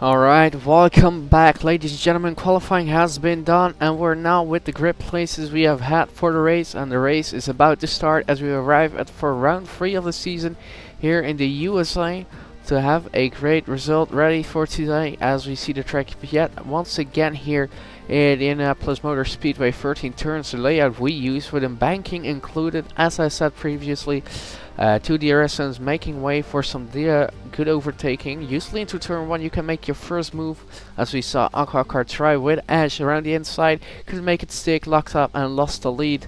Alright, welcome back ladies and gentlemen. Qualifying has been done and we're now with the grid places we have had for the race, and the race is about to start as we arrive at for round 3 of the season here in the USA to have a great result ready for today as we see the track yet once again here in Indianapolis Motor Speedway. 13 turns, the layout we use with embanking included, as I said previously. Two DRS making way for some good overtaking. Usually into turn 1 you can make your first move, as we saw Aquacar try with Ash around the inside, couldn't make it stick, locked up and lost the lead.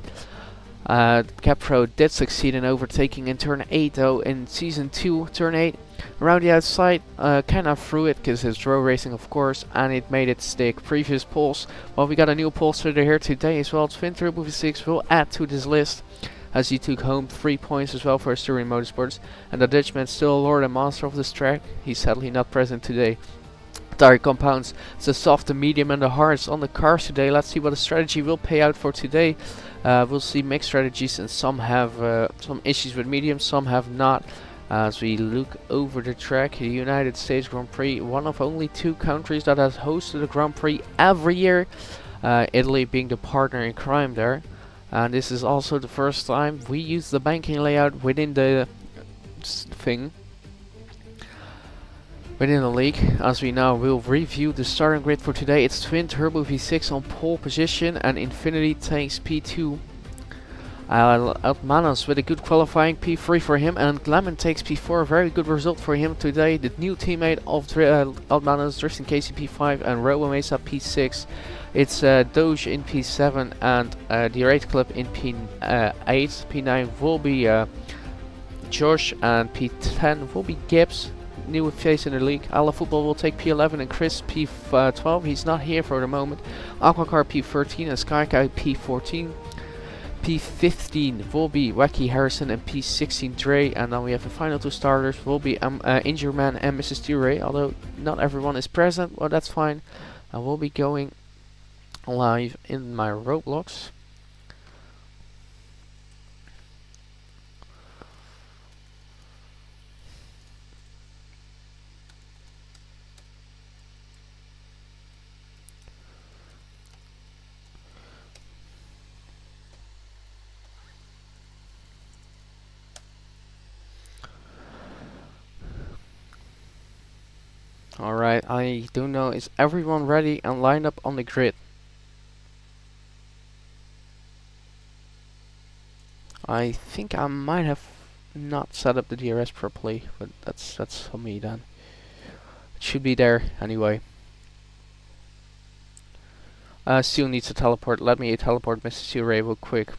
Capro did succeed in overtaking in turn 8 though in season 2, turn 8. Around the outside, kind of threw it because it's row racing of course, and it made it stick. Previous polls, well, we got a new pole sitter here today as well. Twin Turbo V6 will add to this list, as he took home 3 points as well for Asturian Motorsports. And the Dutchman still a lord and master of this track. He's sadly not present today. Tire compounds, the soft, the medium and the hards on the cars today. Let's see what the strategy will pay out for today. We'll see mixed strategies, and some have some issues with medium, some have not. As we look over the track, the United States Grand Prix, one of only 2 countries that has hosted a Grand Prix every year. Italy being the partner in crime there. And this is also the first time we use the banking layout within the within the league. As we now will review the starting grid for today, it's Twin Turbo V6 on pole position, and Infinity takes P2. Altmanos with a good qualifying, P3 for him, and Glemon takes P4, very good result for him today. The new teammate of Altmanos, Tristan Casey P5 and Robo Mesa P6. It's Doge in P7 and the 8 Club in P8. P9 will be Josh, and P10 will be Gibbs, new face in the league. Ala Football will take P11 and Chris P12. He's not here for the moment. Aquacar P13 and Skykai P14. P15 will be Wacky Harrison and P16 Dre, and then we have the final 2 starters will be Injured Man and Mrs. Ture, although not everyone is present. Well, that's fine. I will be going live in my Roblox. Alright, I don't know, is everyone ready and lined up on the grid? I think I might have not set up the DRS properly, but that's on me then. It should be there anyway. Still needs to teleport. Let me teleport Mr. Ture real quick.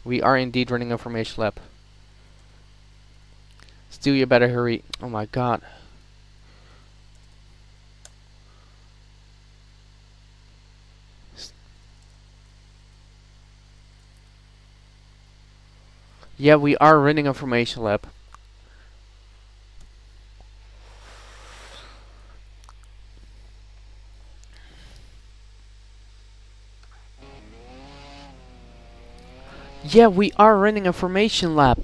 We are indeed running a formation lap. Still, you better hurry. Oh my god. Yeah, we are running a formation lap. Yeah, we are running a formation lap.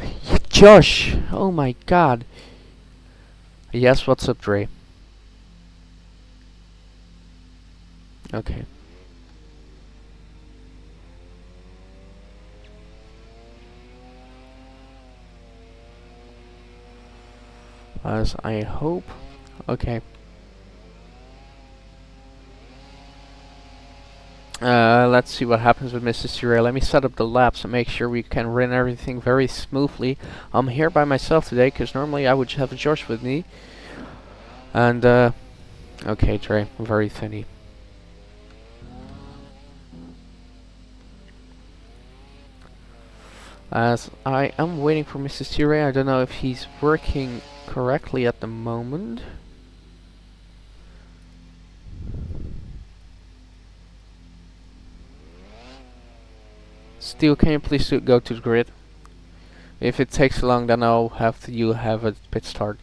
Josh, oh my god. Yes, what's up, Dre? Okay. As I hope. Okay. Let's see what happens with Mrs. Ture. Let me set up the laps and make sure we can run everything very smoothly. I'm here by myself today because normally I would have Josh with me. And okay, Dre, very thinny. As I am waiting for Mrs. Ture, I don't know if he's working correctly at the moment. Still, can you please go to the grid? If it takes long, then I'll have to you have a pit start.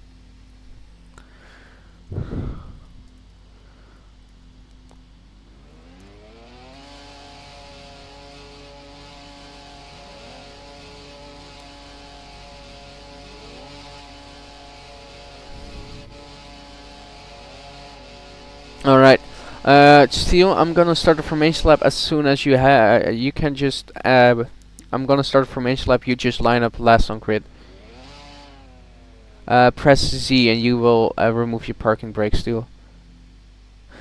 Alright. Steel, I'm gonna start the formation lap as soon as you can just I'm gonna start the formation lap, you just line up last on grid. Press Z and you will remove your parking brake, Steel.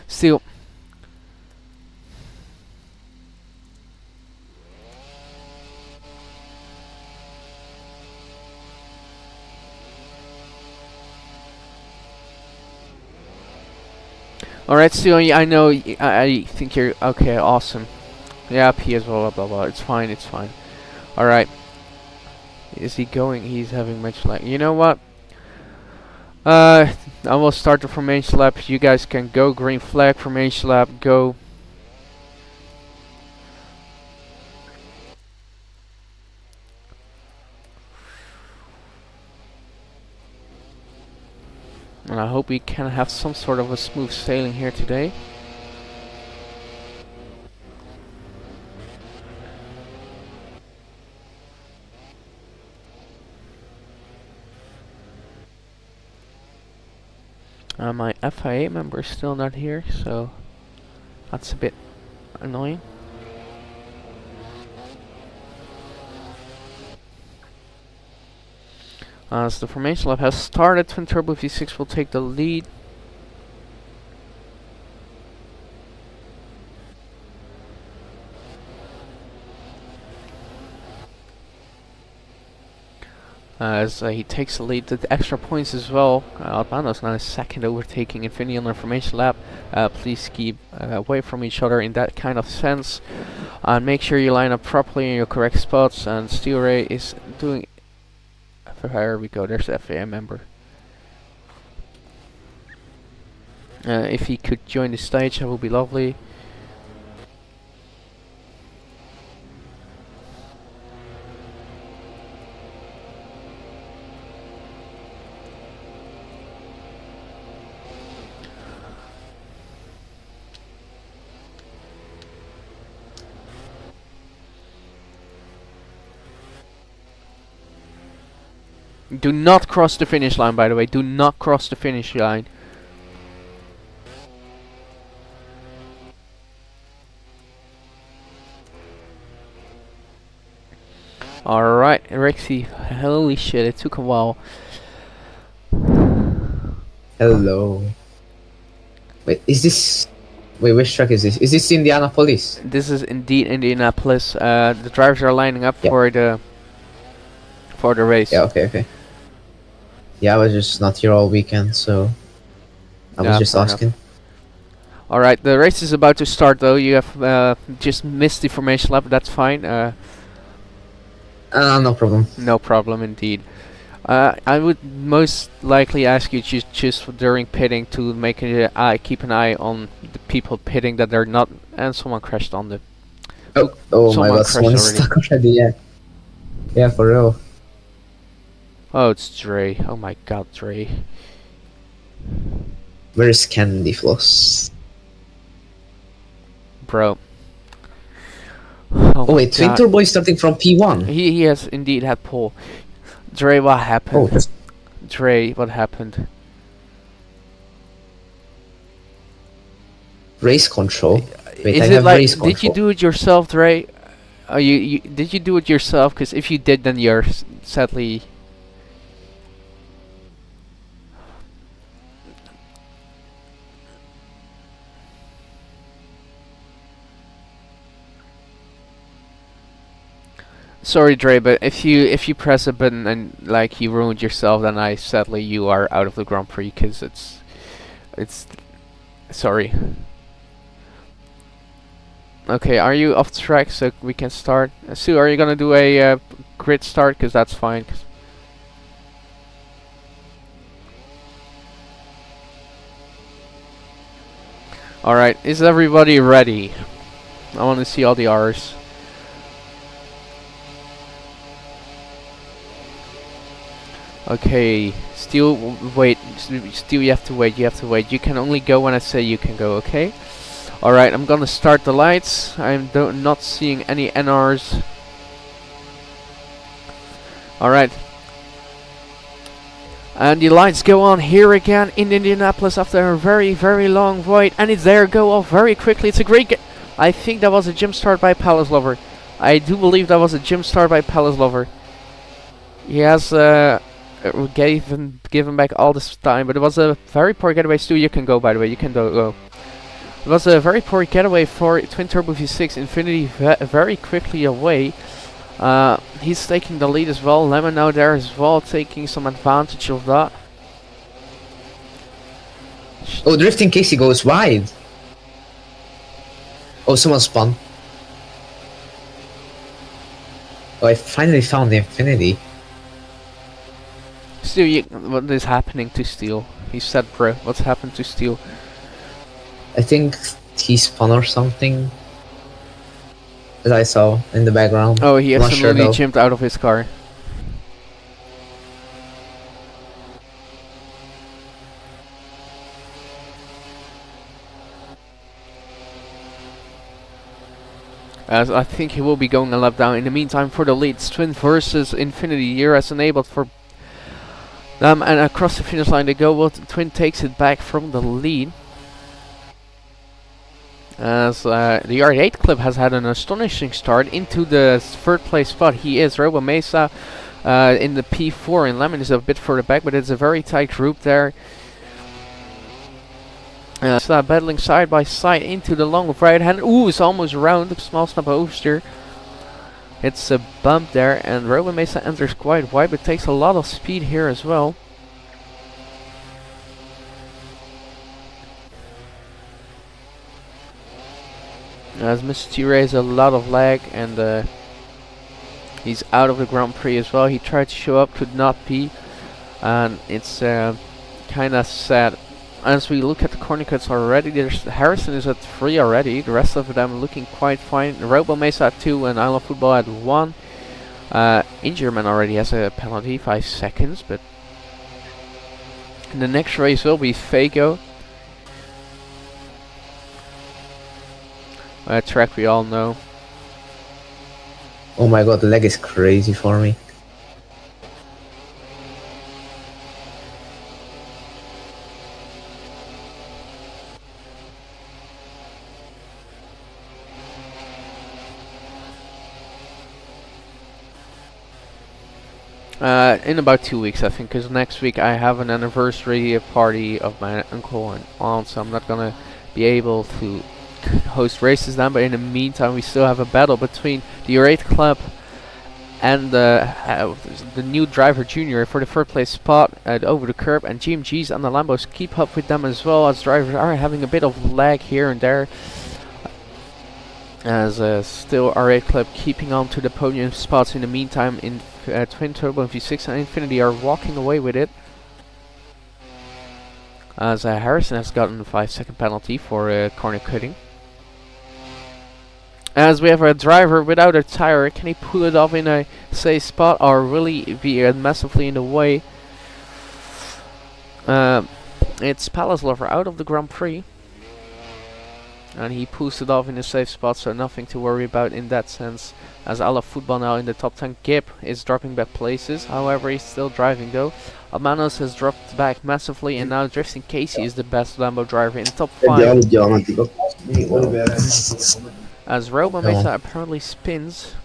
Steel. Alright, Steel, I know, I think you're, okay, awesome. Yeah, P as well, blah blah blah, it's fine, it's fine. Alright. Is he going? He's having much lag. You know what? I will start the formation lap. You guys can go. Green flag, formation lap, go. And I hope we can have some sort of a smooth sailing here today. My FIA member is still not here, so that's a bit annoying. As the formation lap has started, Twin Turbo V6 will take the lead. As he takes the lead, the extra points as well. Albano's now second, overtaking Infinity on the formation lap. Please keep away from each other in that kind of sense, and make sure you line up properly in your correct spots. And Steel Ray is doing. There we go. There's the FAA member. If he could join the stage, that would be lovely. Do not cross the finish line, by the way. Do not cross the finish line. Alright, Rexy. Holy shit, it took a while. Hello. Wait, is this... Wait, which track is this? Is this Indianapolis? This is indeed Indianapolis. The drivers are lining up for the race. Yeah, okay. Yeah, I was just not here all weekend, so I was just asking. Alright, the race is about to start though. You have just missed the formation lap, that's fine. No problem. No problem indeed. I would most likely ask you just during pitting to make keep an eye on the people pitting, that they're not. And someone crashed on the. Oh my god, someone is stuck already. Yeah, for real. Oh, it's Dre. Oh my god, Dre. Where is Candy Floss? Bro. Oh wait, Twin Turbo is starting from P1. He has indeed had pole. Dre, what happened? Oh, Dre, what happened? Race control. Wait, is I it have like, race control. did you do it yourself, Dre? Did you do it yourself? Because if you did, then you're sadly. Sorry, Dre, but if you press a button and like you ruined yourself, then sadly you are out of the Grand Prix, because it's sorry. Okay, are you off track so we can start? Sue, are you gonna do a grid start? Because that's fine. Alright, is everybody ready? I want to see all the R's. Okay, Steel, wait. Steel, you have to wait. You can only go when I say you can go, okay? Alright, I'm gonna start the lights. I'm not seeing any NRs. Alright. And the lights go on here again in Indianapolis after a very, very long wait. And it's there, go off very quickly. It's a great I think that was a jump start by Palace Lover. I do believe that was a jump start by Palace Lover. He has given back all this time, but it was a very poor getaway. Stu, you can go, by the way. You can go. It was a very poor getaway for Twin Turbo V6. Infinity very quickly away. He's taking the lead as well. Lemon now there as well, taking some advantage of that. Oh, drifting Casey goes wide. Oh, someone spun. Oh, I finally found the Infinity. Steel, what is happening to Steel? He said, bro, what's happened to Steel? I think he spun or something. As I saw in the background. Oh, he I'm not sure absolutely though. jumped out of his car. As I think he will be going a lap down. In the meantime, for the leads, Twin versus Infinity here as enabled for them, and across the finish line they go. Well, Twin takes it back from the lead. As the R8 Clip has had an astonishing start into the third place spot. He is Robo Mesa in the P4, and Lemon is a bit further back, but it's a very tight group there. Battling side by side into the long right hand. Ooh, it's almost around. Small snap oversteer. It's a bump there, and Robo Mesa enters quite wide, but takes a lot of speed here as well. As Mr. T-Ray has a lot of lag, and he's out of the Grand Prix as well. He tried to show up, could not be, and it's kind of sad. As we look at the corner cuts already, there's Harrison is at 3 already. The rest of them looking quite fine. Robo Mesa at 2 and I Love Football at 1. Ingerman already has a penalty, 5 seconds, but the next race will be Fago. Track we all know. Oh my god, the leg is crazy for me. In about 2 weeks, I think, because next week I have an anniversary party of my uncle and aunt, so I'm not gonna be able to host races then. But in the meantime, we still have a battle between the R8 Club and the new driver Junior for the third place spot over the curb, and GMGs and the Lambos keep up with them as well, as drivers are having a bit of lag here and there. As still R8 Club keeping on to the podium spots. In the meantime, in Twin Turbo V6 and Infinity are walking away with it. As Harrison has gotten a 5-second penalty for corner cutting. As we have a driver without a tire, can he pull it off in a safe spot or really be massively in the way? It's Palace Lover out of the Grand Prix. And he pulls it off in a safe spot, so nothing to worry about in that sense. As I Love Football now in the top 10. Gip is dropping back places, however he's still driving though. Almanos has dropped back massively, and now Drifting Casey is the best Lambo driver in top 5. As Robo Mesa apparently spins.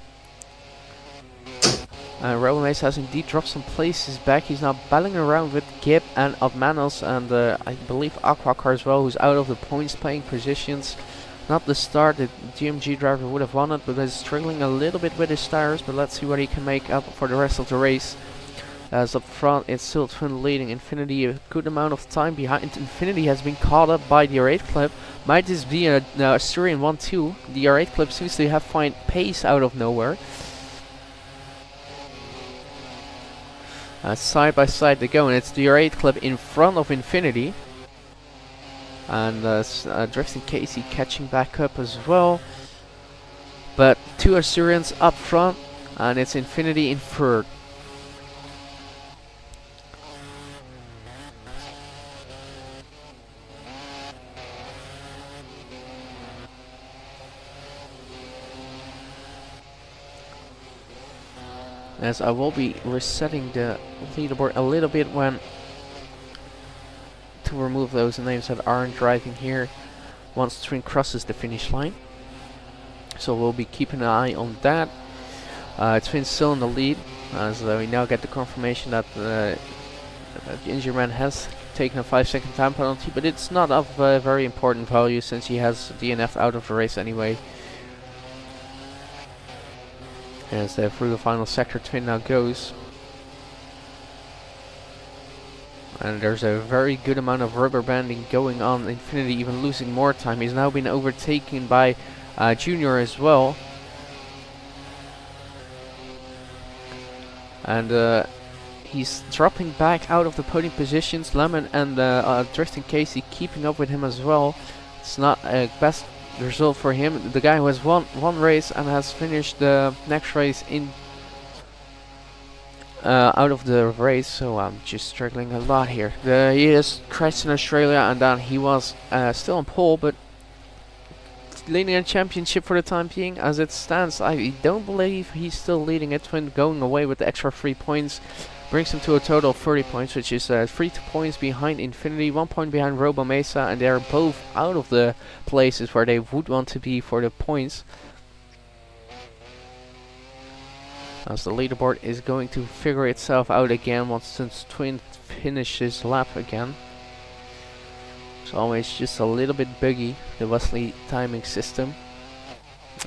Robo Mesa has indeed dropped some places back. He's now battling around with Gip and Almanos, and I believe Aquacar as well, who's out of the points playing positions. Not the start the GMG driver would have wanted, but is struggling a little bit with his tires, but let's see what he can make up for the rest of the race. As up front, it's still Twin leading. Infinity a good amount of time behind. Infinity has been caught up by the R8 Club. Might this be a Asturian 1-2? The R8 Club seems to have found pace out of nowhere. Side by side they go, and it's the R8 Club in front of Infinity. And Drifting Casey catching back up as well. But 2 Asturians up front, and it's Infinity in third. As I will be resetting the leaderboard a little bit when to remove those names that aren't driving here once the train crosses the finish line. So we'll be keeping an eye on that. Twin's still in the lead, as we now get the confirmation that the injured man has taken a 5-second time penalty, but it's not of very important value since he has DNF out of the race anyway. As through the final sector, Twin now goes. And there's a very good amount of rubber banding going on. Infinity even losing more time. He's now been overtaken by Junior as well. And he's dropping back out of the podium positions. Lemon and Drifting Casey keeping up with him as well. It's not a best result for him. The guy who has won one race and has finished the next race in out of the race, so I'm just struggling a lot here. He is crashed in Australia, and then he was still on pole, but leading a championship for the time being. As it stands, I don't believe he's still leading it. Twin going away with the extra 3 points brings him to a total of 30 points, which is 3 points behind Infinity, 1 point behind Robo Mesa, and they're both out of the places where they would want to be for the points. As the leaderboard is going to figure itself out again once Twin finishes lap again. It's always just a little bit buggy, the Wesley timing system.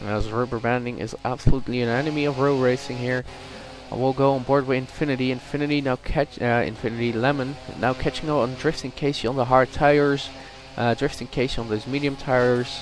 As rubber banding is absolutely an enemy of road racing here. And we'll go on board with Infinity. Infinity now Infinity Lemon now catching up on Drifting Casey on the hard tires. Drifting Casey on those medium tires.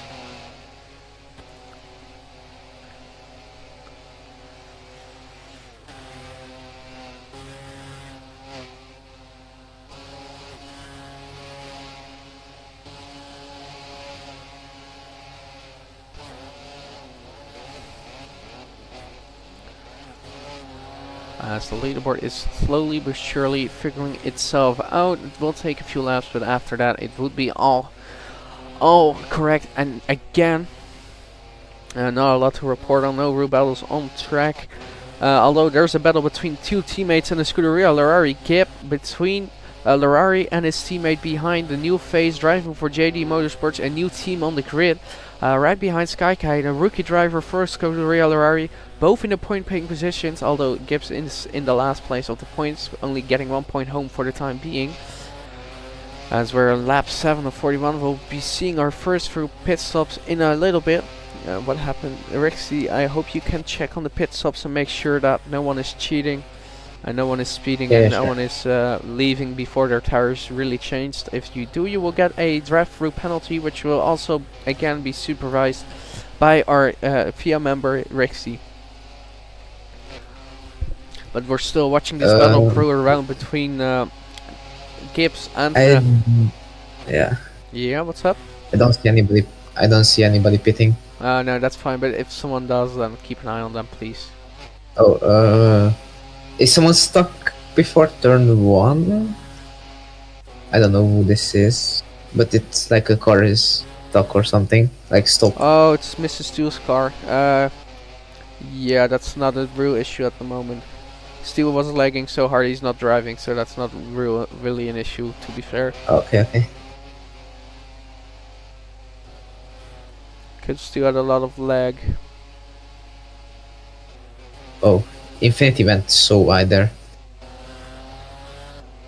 As the leaderboard is slowly but surely figuring itself out. It will take a few laps, but after that it would be all correct. And again, not a lot to report on. No real battles on track. Although there's a battle between two teammates in the Scuderia Larari Gap between Larari and his teammate behind the new phase driving for JD Motorsports, a new team on the grid. Right behind Skykai, a rookie driver for Scuderia Larari, both in the point-paying positions, although Gibbs is in the last place of the points, only getting 1 point home for the time being. As we're on lap 7 of 41, we'll be seeing our first few pit stops in a little bit. What happened? Rexy, I hope you can check on the pit stops and make sure that no one is cheating. And no one is speeding, and no one is leaving before their tires really changed. If you do, you will get a drive-through penalty, which will also again be supervised by our FIA member Rexy. But we're still watching this battle brew around between Gibbs and yeah. Yeah, what's up? I don't see anybody pitting. No, that's fine, but if someone does, then keep an eye on them, please. Is someone stuck before turn 1? I don't know who this is, but it's like a car is stuck or something, like stop. Oh, it's Mrs. Steele's car. Yeah, that's not a real issue at the moment. Steele was lagging so hard he's not driving, so that's not really an issue, to be fair. Okay. Could Steele had a lot of lag. Oh, Infinity went so wide there.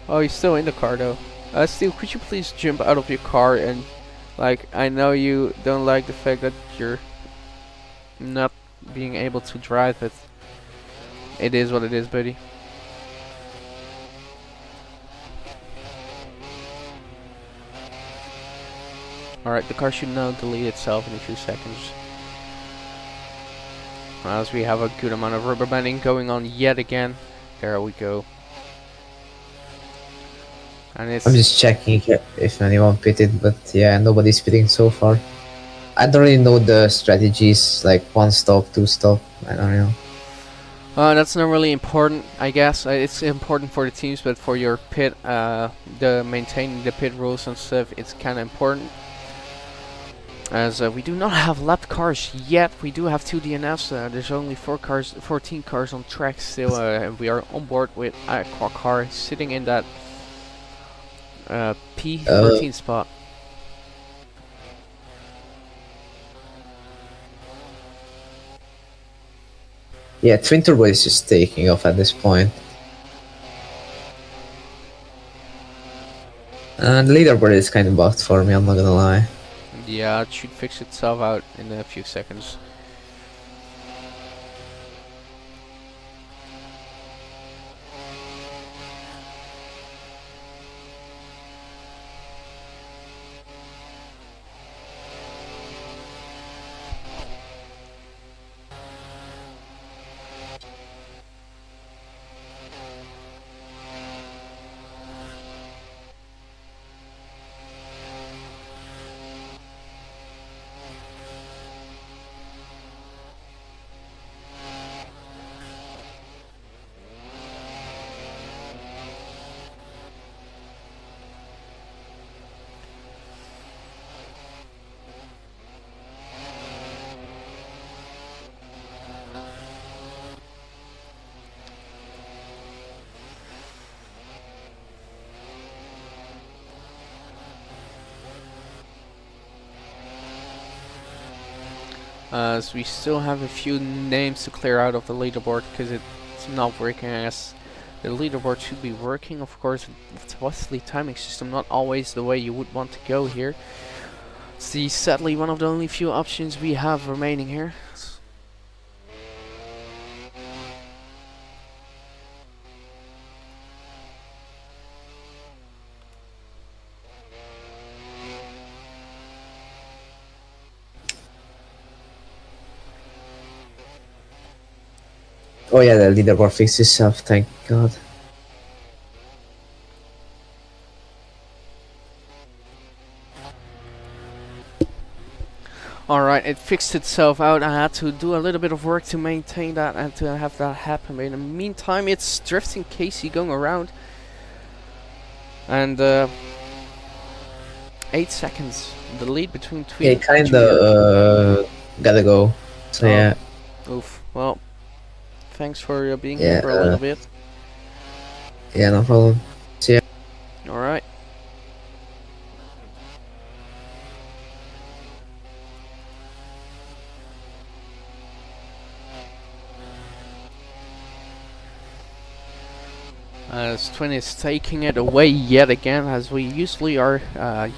Oh, he's still in the car though. Steele, could you please jump out of your car and, like, I know you don't like the fact that you're not being able to drive it. It is what it is, buddy. Alright, the car should now delete itself in a few seconds. As we have a good amount of rubber banding going on yet again. There we go. And it's I'm just checking if anyone pitted, but yeah, nobody's pitting so far. I don't really know the strategies, like 1 stop, 2 stop, I don't know. That's not really important, I guess. It's important for the teams, but for your pit, the maintaining the pit rules and stuff, it's kind of important. As we do not have lapped cars yet, we do have 2 DNFs. There's only 14 cars on track still. We are on board with Aqua Car sitting in that P14 spot. Yeah, Twin Turbo is just taking off at this point. And the leaderboard is kind of bugged for me, I'm not gonna lie. Yeah, it should fix itself out in a few seconds. As we still have a few names to clear out of the leaderboard because it's not working as the leaderboard should be working. Of course, with the Wesley timing system, not always the way you would want to go here. See, sadly, one of the only few options we have remaining here. Oh yeah, the leaderboard fixed itself, thank god. Alright, it fixed itself out. I had to do a little bit of work to maintain that and to have that happen. But in the meantime, it's Drifting Casey going around. And 8 seconds. The lead between Yeah, kinda gotta go. So Oh. yeah. Oof. Well, thanks for being Yeah, here for a little bit. Yeah, no problem. Alright. As Twin is taking it away yet again, as we usually are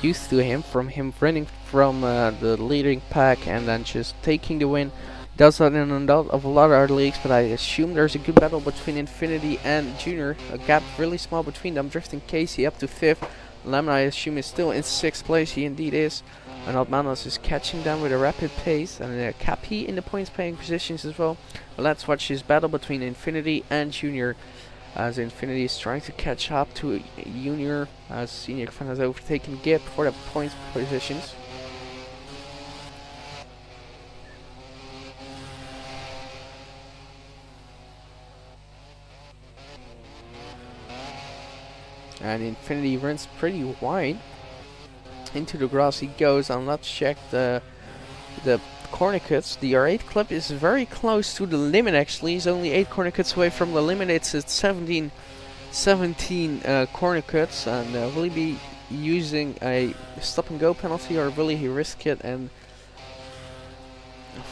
used to him, from him running from the leading pack and then just taking the win. Does that in a lot of other leagues, but I assume there's a good battle between Infinity and Junior. A gap really small between them. Drifting Casey up to 5th. Lemon, I assume, is still in 6th place. He indeed is. And Altmanos is catching them with a rapid pace. And Cappy in the points paying positions as well. But let's watch this battle between Infinity and Junior. As Infinity is trying to catch up to Junior, as Senior Fan has overtaken Gip for the points positions. And Infinity runs pretty wide. Into the grass he goes, and let's check the corner cuts. The R8 clip is very close to the limit actually. He's only 8 corner cuts away from the limit. It's at 17 corner cuts, and will he be using a stop and go penalty, or will he risk it and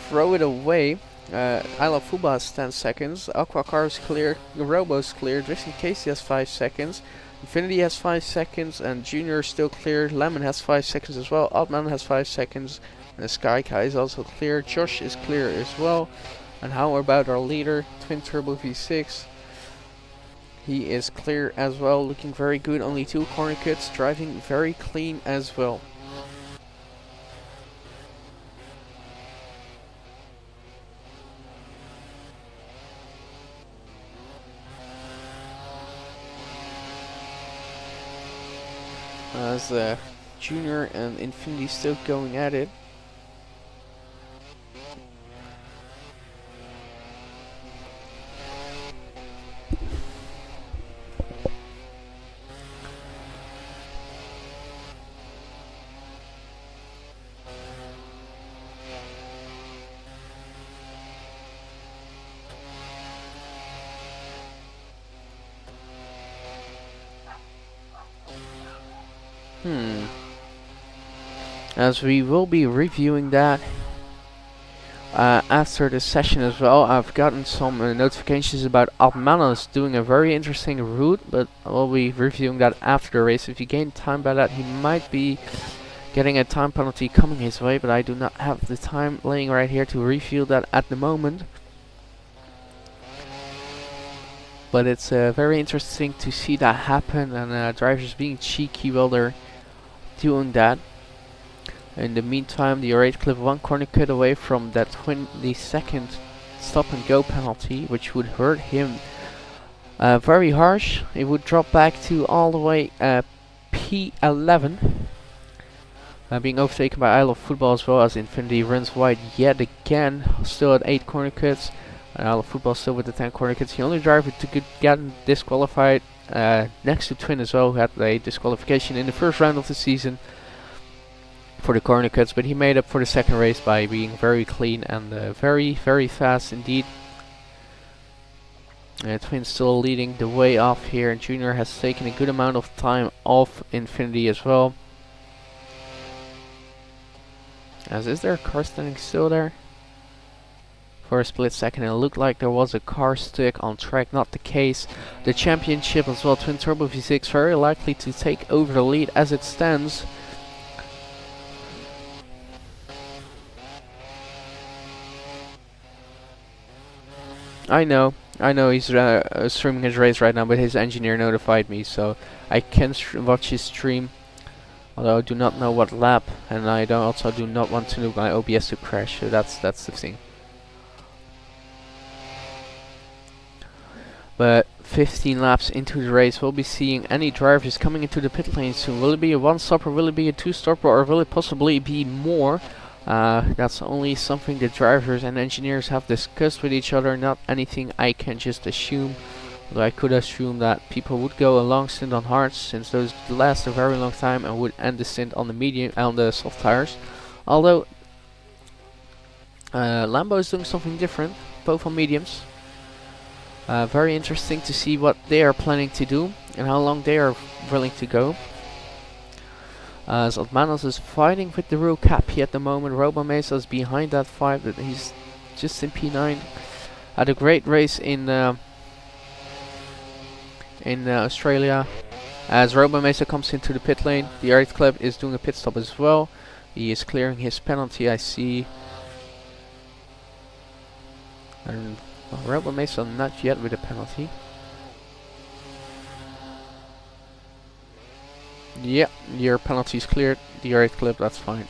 throw it away? I Love Fuba has 10 seconds. Aqua Car is clear. Robo's clear. Drifting Casey has 5 seconds. Infinity has 5 seconds, and Junior is still clear. Lemon has 5 seconds as well. Altman has 5 seconds. And the Sky Kai is also clear. Josh is clear as well. And how about our leader, Twin Turbo V6? He is clear as well, looking very good. Only 2 corner cuts, driving very clean as well. As Junior and Infinity still going at it. As we will be reviewing that after the session as well. I've gotten some notifications about Almanos doing a very interesting route, but we'll be reviewing that after the race. If he gained time by that, he might be getting a time penalty coming his way, but I do not have the time laying right here to review that at the moment. But it's very interesting to see that happen, and drivers being cheeky while they're doing that. In the meantime, the R8 Clip 1 corner cut away from that 22nd stop and go penalty, which would hurt him very harsh. It would drop back to all the way P11. Being overtaken by Isle of Football as well, as Infinity runs wide yet again, still at 8 corner cuts. Isle of Football still with the 10 corner cuts. The only driver to get disqualified next to Twin as well, who had a disqualification in the first round of the season for the corner cuts, but he made up for the second race by being very clean and very fast indeed. Twin still leading the way off here, and Junior has taken a good amount of time off Infinity as well. As is there a car standing still there? For a split second it looked like there was a car stuck on track, not the case. The championship as well, Twin Turbo V6 very likely to take over the lead as it stands. I know he's streaming his race right now, but his engineer notified me, so I can watch his stream. Although I do not know what lap, and I also do not want to my OBS to crash, so that's the thing. But 15 laps into the race, we'll be seeing any drivers coming into the pit lane soon. Will it be a one-stopper, will it be a two-stopper, or will it possibly be more? That's only something the drivers and engineers have discussed with each other, not anything I can just assume. Although I could assume that people would go a long stint on hards, since those last a very long time, and would end the stint on the medium, on the soft tires. Although Lambo is doing something different, both on mediums. Very interesting to see what they are planning to do and how long they are willing to go. As Almanos is fighting with the Rue Cappy at the moment. Robo Mesa is behind that fight, but he's just in P9. Had a great race in Australia. As Robo Mesa comes into the pit lane, the R8 Club is doing a pit stop as well. He is clearing his penalty, I see. And Robo Mesa not yet with a penalty. Yeah, your penalty is cleared. The R8 Club, that's fine.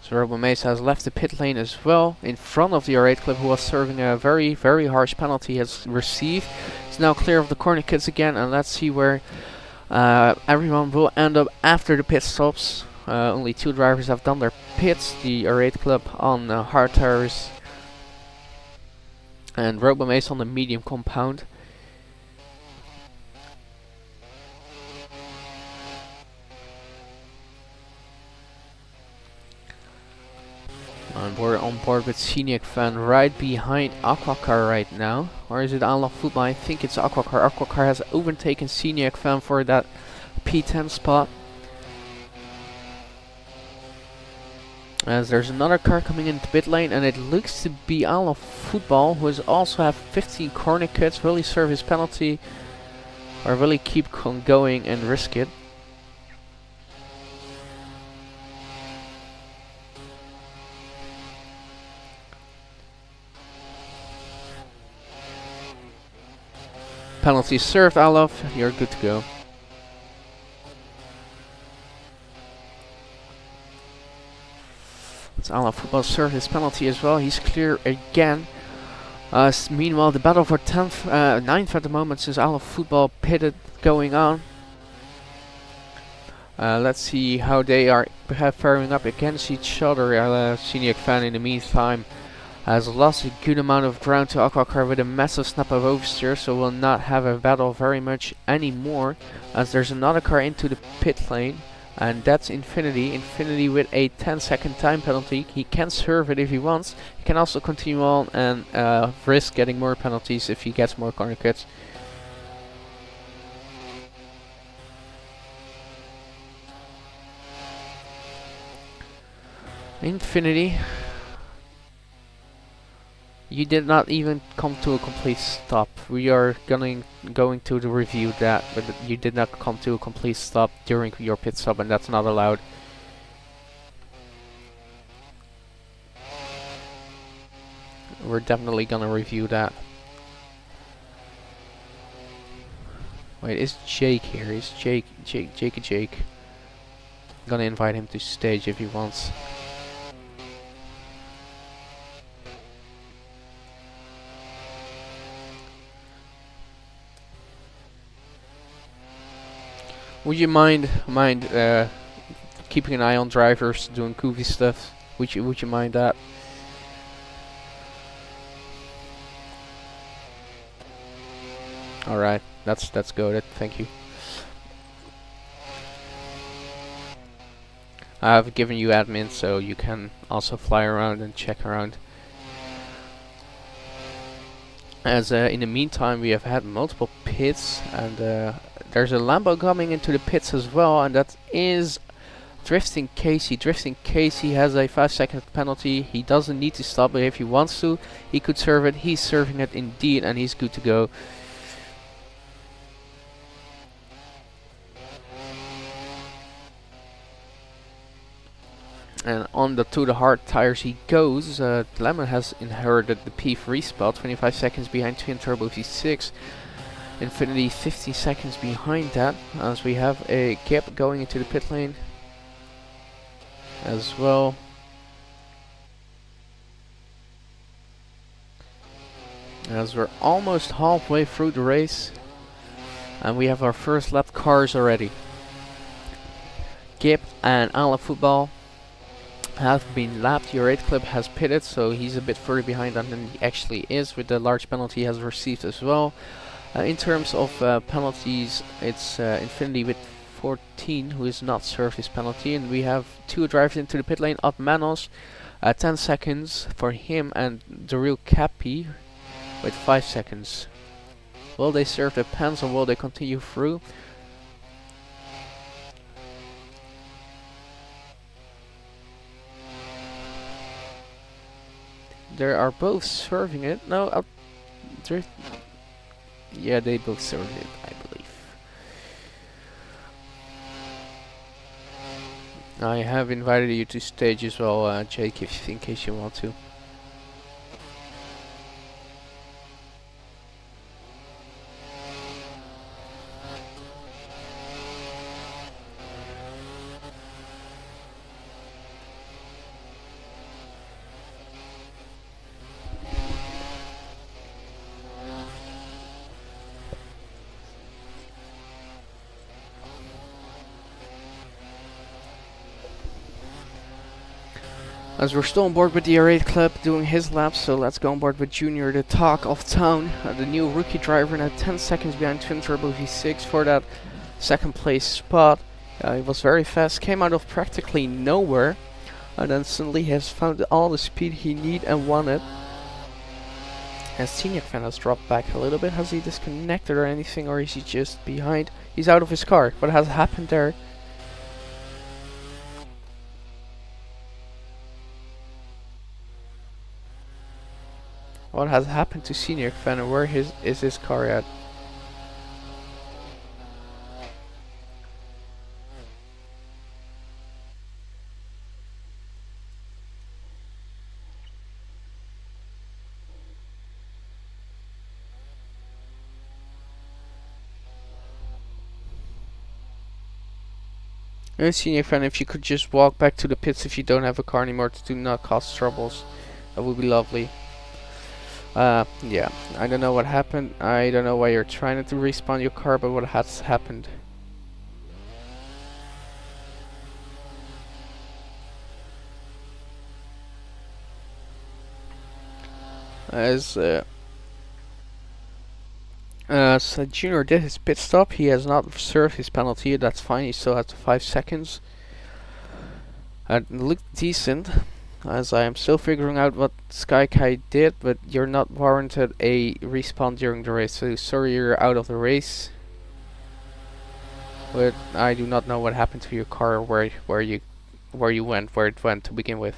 So Robo Mesa has left the pit lane as well, in front of the R8 Club, who was serving a very harsh penalty has received. He's now clear of the corner kits again, and let's see where everyone will end up after the pit stops. Only 2 drivers have done their pits, the R8 Club on hard tires and Robo Mesa on the medium compound. And we're on board with Scenic Fan right behind Aquacar right now. Or is it Isle of Football? I think it's Aquacar. Aquacar has overtaken Scenic Fan for that P10 spot. As there's another car coming into pit lane, and it looks to be Isle of Football, who has also have 15 corner cuts. Will he serve his penalty, or will he keep going and risk it? Penalty served, Alof. You're good to go. Isle of Football served his penalty as well. He's clear again. Meanwhile, the battle for 9th at the moment, since Isle of Football pitted going on. Let's see how they are faring up against each other. Scenic Fan in the meantime has lost a good amount of ground to Aquacar with a massive snap of oversteer, so will not have a battle very much anymore, as there's another car into the pit lane. and that's Infinity. Infinity with a 10-second time penalty. He can serve it if he wants. He can also continue on and risk getting more penalties if he gets more corner kicks. Infinity, you did not even come to a complete stop. We are going to review that, but you did not come to a complete stop during your pit stop, and that's not allowed. We're definitely gonna review that. Wait, is Jake here? Is Jake? I'm gonna invite him to stage if he wants. Would you mind keeping an eye on drivers doing goofy stuff? Would you mind that? All right, that's good. Thank you. I've given you admin, so you can also fly around and check around. As in the meantime, we have had multiple pits, and there's a Lambo coming into the pits as well, and that is Drifting Casey. Drifting Casey has a 5-second penalty. He doesn't need to stop, but if he wants to, he could serve it. He's serving it indeed, and he's good to go. And on the to the hard tires he goes. Lemon has inherited the P3 spot, 25 seconds behind Twin Turbo V6. Infinity 15 seconds behind that, as we have a gap going into the pit lane as well. As we're almost halfway through the race, and we have our first lap cars already. Gip and Ala Football have been lapped. Your 8 Club has pitted, so he's a bit further behind than he actually is, with the large penalty he has received as well. In terms of penalties, it's Infinity with 14 who has not served his penalty, and we have 2 drivers into the pit lane. Up Manos, 10 seconds for him, and the real Cappy with 5 seconds. Will they serve the pens, or will they continue through? They are both serving it. No, yeah, they both served it, I believe. I have invited you to stage as well, Jake, in case you want to. As we're still on board with the R8 Club doing his laps, so let's go on board with Junior, the talk of town, the new rookie driver, now 10 seconds behind Twin Turbo V6 for that second place spot. He was very fast, came out of practically nowhere, and then suddenly he has found all the speed he needed and wanted. And Senior fan has dropped back a little bit. Has he disconnected or anything, or is he just behind? He's out of his car. What has happened there? What has happened to Senior fan, and where is his car at? Senior fan, if you could just walk back to the pits if you don't have a car anymore to do not cause troubles, that would be lovely. Yeah, I don't know what happened. I don't know why you're trying to respawn your car, but what has happened? As So Junior did his pit stop. He has not served his penalty. That's fine. He still has 5 seconds. It looked decent, as I am still figuring out what Skykai did, but you're not warranted a respawn during the race. So sorry, you're out of the race. But I do not know what happened to your car, where it went to begin with.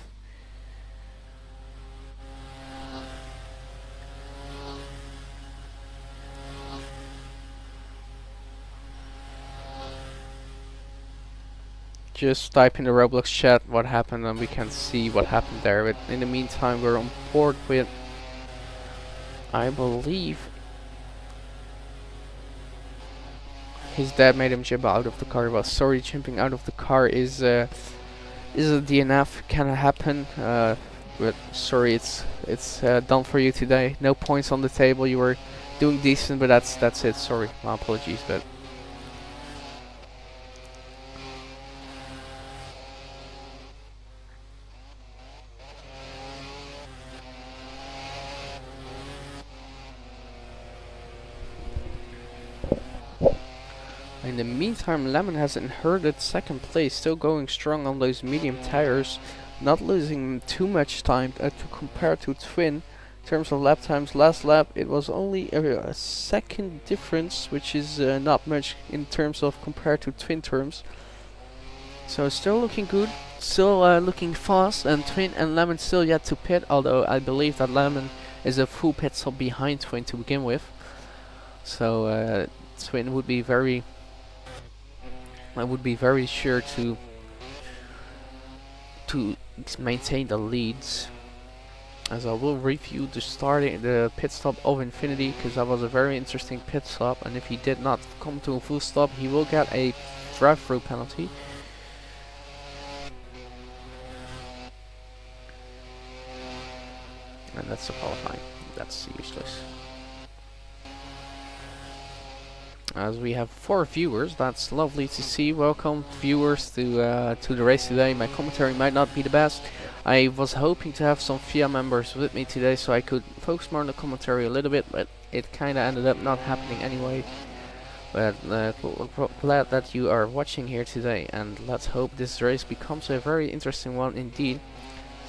Just type in the Roblox chat what happened and we can see what happened there. But in the meantime, we're on board with, I believe, his dad made him jump out of the car. Well, sorry, jumping out of the car is a DNF, can happen. But sorry, it's done for you today. No points on the table. You were doing decent, but that's it. Sorry, my apologies, but. In the meantime, Lemon has inherited second place, still going strong on those medium tires, not losing too much time to compare to Twin. In terms of lap times, last lap it was only a second difference, which is not much in terms of compared to Twin terms. So still looking good, still looking fast, and Twin and Lemon still yet to pit, although I believe that Lemon is a full pit stop behind Twin to begin with. So Twin would be very... I would be very sure to maintain the leads, as I will review the pit stop of Infinity, because that was a very interesting pit stop, and if he did not come to a full stop he will get a drive-through penalty. And that's the qualifying. That's useless. As we have 4 viewers, that's lovely to see. Welcome viewers to the race today. My commentary might not be the best. I was hoping to have some FIA members with me today so I could focus more on the commentary a little bit, but it kinda ended up not happening anyway. But glad that you are watching here today, and let's hope this race becomes a very interesting one indeed.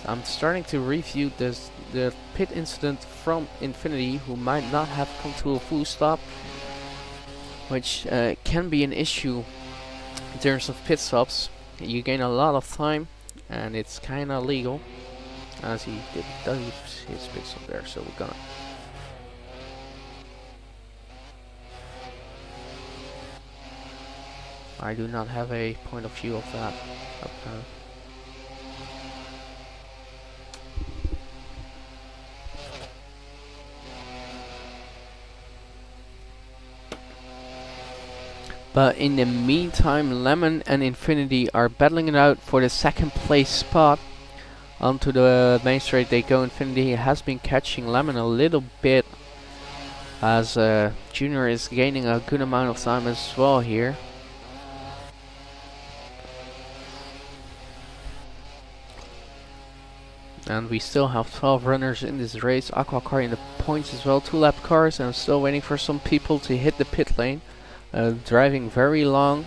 So I'm starting to review the pit incident from Infinity, who might not have come to a full stop, which can be an issue in terms of pit stops. You gain a lot of time, and it's kinda legal, as he does his pit stop there. So we're gonna. I do not have a point of view of that. But in the meantime, Lemon and Infinity are battling it out for the second place spot. Onto the main straight they go. Infinity has been catching Lemon a little bit, as Junior is gaining a good amount of time as well here. And we still have 12 runners in this race. Aquacar in the points as well, 2 lap cars, and I'm still waiting for some people to hit the pit lane. Driving very long.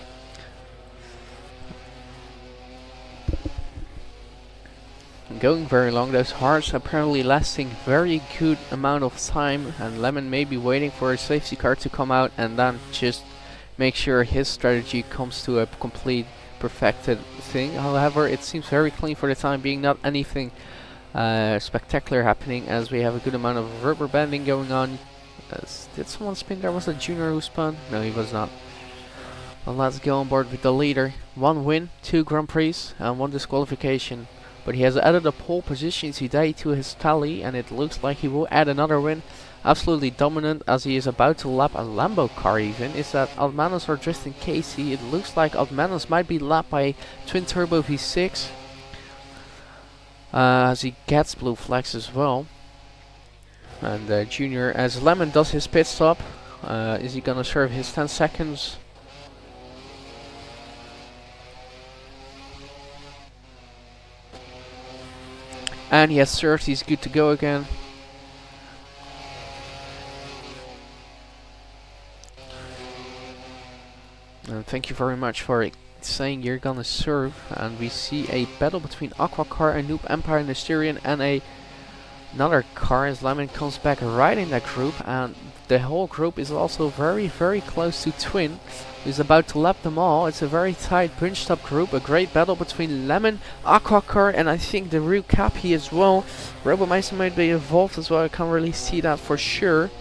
Going very long. Those hards apparently lasting very good amount of time, and Lemon may be waiting for a safety car to come out and then just make sure his strategy comes to a complete perfected thing. However, it seems very clean for the time being, not anything spectacular happening, as we have a good amount of rubber banding going on. Did someone spin there? Was it Junior who spun? No, he was not. Well, let's go on board with the leader. 1 win, 2 Grand Prix, and 1 disqualification. But he has added a pole position today to his tally, and it looks like he will add another win. Absolutely dominant, as he is about to lap a Lambo car even. Is that Altmanos or Tristan Casey? It looks like Altmanos might be lapped by Twin Turbo V6. As he gets blue flags as well. And Junior, as Lemon does his pit stop, is he gonna serve his 10 seconds? And he has served, he's good to go again. And thank you very much for saying you're gonna serve. And we see a battle between Aqua Car and Noob Empire and Asterion, and another car as Lemon comes back right in that group, and the whole group is also very close to Twin, who's about to lap them all. It's a very tight bunched up group, a great battle between Lemon, Aqua Car, and I think the Ryu Cappy as well. Robomeister might be involved as well, I can't really see that for sure.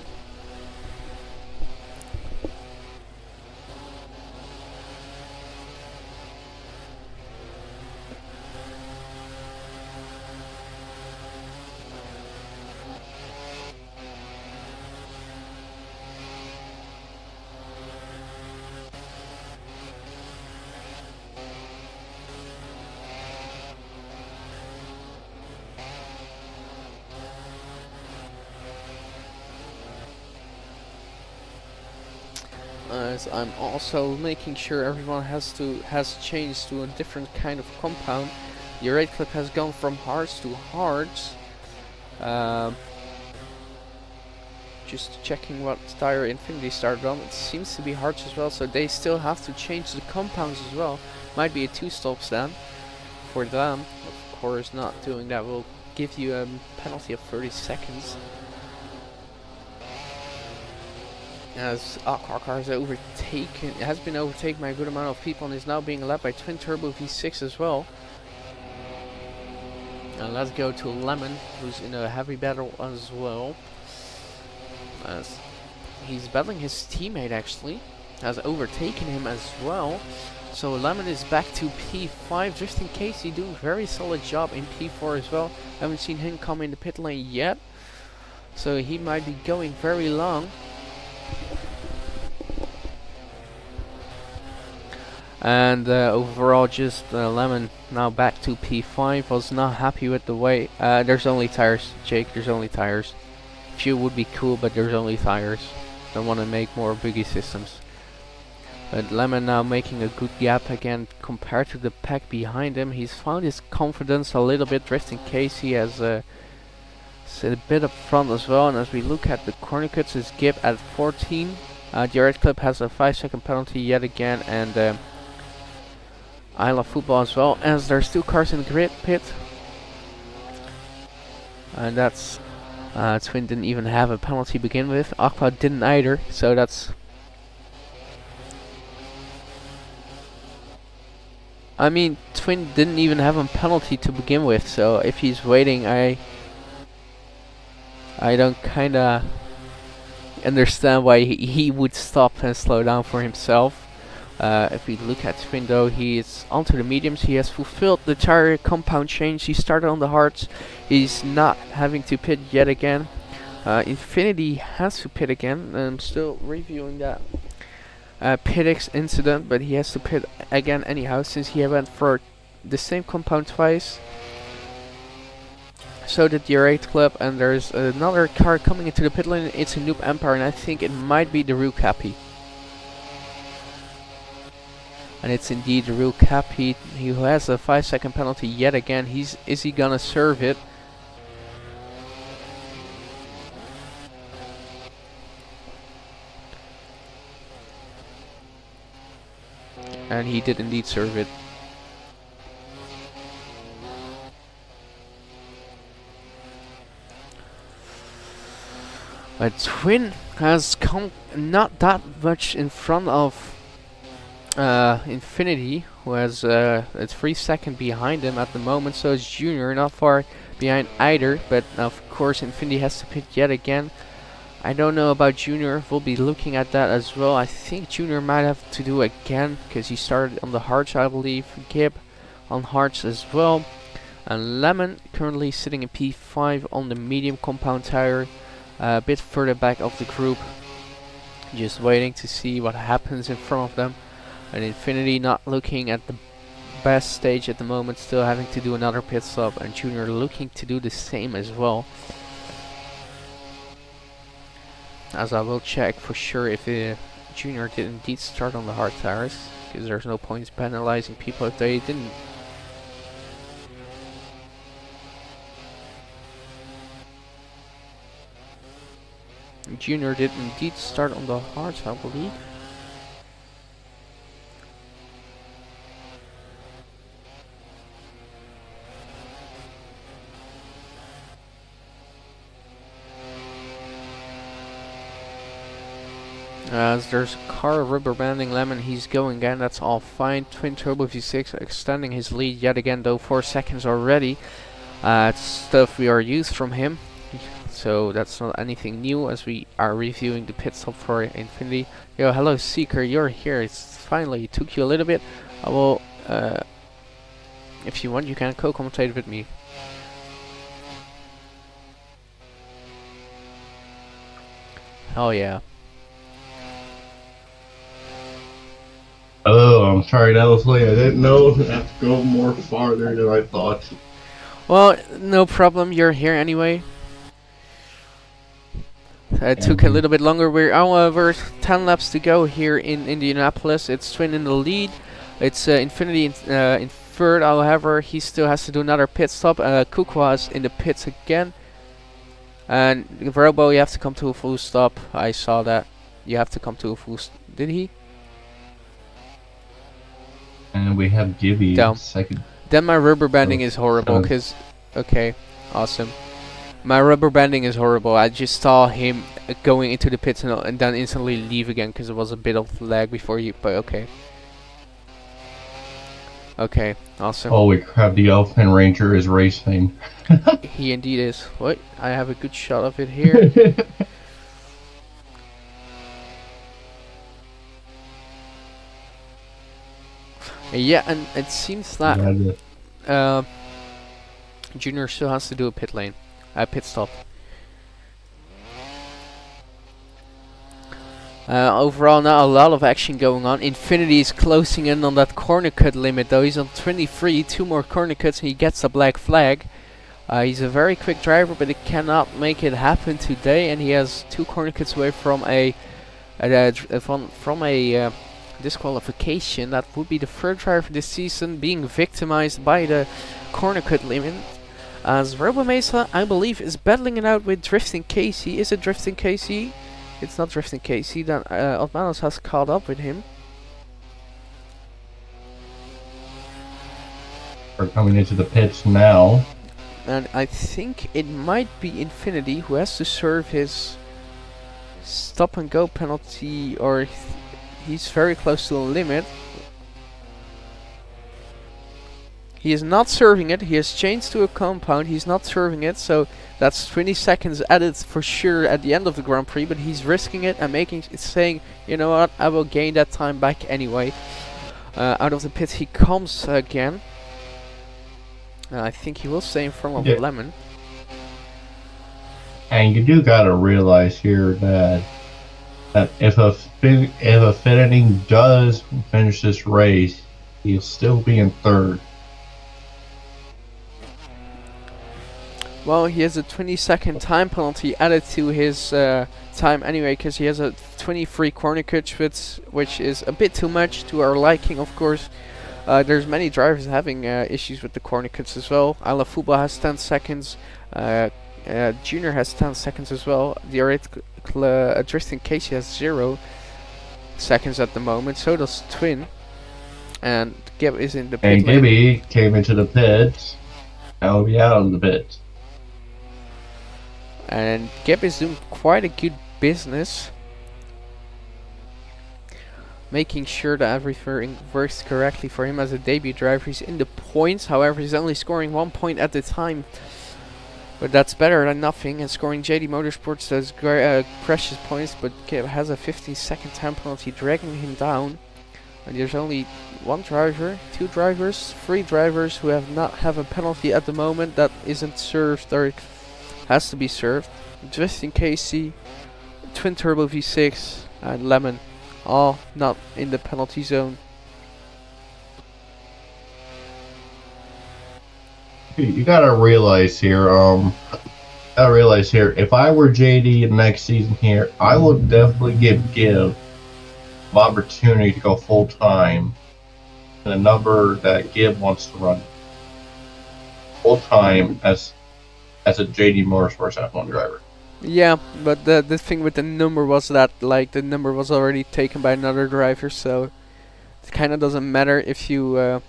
As I'm also making sure everyone has changed to a different kind of compound. The raid clip has gone from hearts to hearts. Just checking what tire Infinity started on. It seems to be hearts as well, so they still have to change the compounds as well. Might be a 2-stop stand for them. Of course, not doing that will give you a penalty of 30 seconds. As Aqua Car has been overtaken by a good amount of people and is now being led by Twin Turbo V6 as well. And let's go to Lemon, who's in a heavy battle as well. As he's battling his teammate actually, has overtaken him as well. So Lemon is back to P5, just in case he's doing very solid job in P4 as well. Haven't seen him come in the pit lane yet, so he might be going very long. And overall, just Lemon now back to P5. Was not happy with the way. There's only tires, Jake. There's only tires. Fuel would be cool, but there's only tires. Don't want to make more buggy systems. But Lemon now making a good gap again compared to the pack behind him. He's found his confidence a little bit, just in case he has sit a bit up front as well. And as we look at the corner cuts, is Gib at 14. The red clip has a 5-second penalty yet again, and I Love Football as well, as there's 2 cars in the grid pit. And that's Twin didn't even have a penalty to begin with. Aqua didn't either, so that's... I mean, Twin didn't even have a penalty to begin with, so if he's waiting, I don't kinda understand why he would stop and slow down for himself. If we look at Twin though, he is onto the mediums. He has fulfilled the tire compound change. He started on the hards. He's not having to pit yet again. Infinity has to pit again. I'm still reviewing that PitX incident, but he has to pit again anyhow, since he went for the same compound twice. So did the R8 Club, and there's another car coming into the pit lane. It's a Noob Empire, and I think it might be the Ryu Cappy. And it's indeed the Ryu Cappy, who has a 5-second penalty yet again. Is he gonna serve it? And he did indeed serve it. But Twin has come not that much in front of Infinity, who has a 3-second behind him at the moment. So is Junior, not far behind either. But of course Infinity has to pit yet again. I don't know about Junior. We'll be looking at that as well. I think Junior might have to do again, because he started on the hards, I believe. Gib on hards as well. And Lemon currently sitting in P5 on the medium compound tire, a bit further back of the group, just waiting to see what happens in front of them. And Infinity not looking at the best stage at the moment, still having to do another pit stop, and Junior looking to do the same as well. As I will check for sure if Junior did indeed start on the hard tires, because there's no point penalizing people if they didn't. Junior did indeed start on the hards, I believe. As there's a car rubber banding Lemon, he's going again, that's all fine. Twin Turbo V6 extending his lead yet again, though 4 seconds already. It's stuff we are used from him, so that's not anything new as we are reviewing the pit stop for Infinity. Yo, hello Seeker, you're here. It's finally, it took you a little bit. I will, if you want, you can co-commentate with me. Oh yeah. Oh, I'm sorry, that was late. I didn't know I have to go more farther than I thought. Well, no problem, you're here anyway. It took a little bit longer. We're 10 laps to go here in Indianapolis. It's Twin in the lead. It's Infinity in third. However, he still has to do another pit stop. Kukwa's in the pits again. And Robo, you have to come to a full stop. I saw that. You have to come to a full Did he? And we have Gibby Down. second. Then my rubber banding is horrible because... Okay, awesome. My rubber banding is horrible. I just saw him going into the pits and then instantly leave again because it was a bit of lag before you... But okay. Okay, awesome. Holy crap, the Elfin Ranger is racing. He indeed is. What? I have a good shot of it here. Yeah, and it seems that Junior still has to do a pit stop. Overall, now a lot of action going on. Infinity is closing in on that corner cut limit, though. He's on 23, 2 more corner cuts, and he gets a black flag. He's a very quick driver, but he cannot make it happen today, and he has 2 corner cuts away from a disqualification. That would be the third driver this season being victimized by the corner cut limit. As Robo Mesa, I believe, is battling it out with Drifting Casey. Is it Drifting Casey? It's not Drifting Casey. Then Otmanos has caught up with him. We're coming into the pits now. And I think it might be Infinity who has to serve his stop and go penalty, or he's very close to the limit. He is not serving it. He has changed to a compound. He's not serving it, so that's 20 seconds added for sure at the end of the Grand Prix, but he's risking it and saying, you know what, I will gain that time back anyway. Out of the pit he comes again. I think he will stay in front of Lemon. And you do gotta realize here that if Affinity does finish this race, he'll still be in third. Well, he has a 20-second time penalty added to his time anyway, because he has a 23 corner cut, which is a bit too much to our liking, of course. There's many drivers having issues with the corner cuts as well. Ala Fuba has 10 seconds. Junior has 10 seconds as well. The Drifting Casey has 0 seconds at the moment. So does Twin. And Gib is in the pit And Gibby came into the pits. Now he'll be out of the pits. And Gib is doing quite a good business, making sure that everything works correctly for him as a debut driver. He's in the points, however he's only scoring 1 point at the time, but that's better than nothing. And scoring JD Motorsports does precious points, but Gib has a 15-second time penalty dragging him down. And there's only 1 driver, 2 drivers, 3 drivers who have a penalty at the moment that isn't served or has to be served. Drifting Casey, Twin Turbo V6, and Lemon, all not in the penalty zone. You gotta realize here, if I were JD next season here, I would definitely give Gib the opportunity to go full time in a number that Gib wants to run full time as a JD Motorsports F1 driver. Yeah, but the thing with the number was that the number was already taken by another driver, so it kind of doesn't matter if you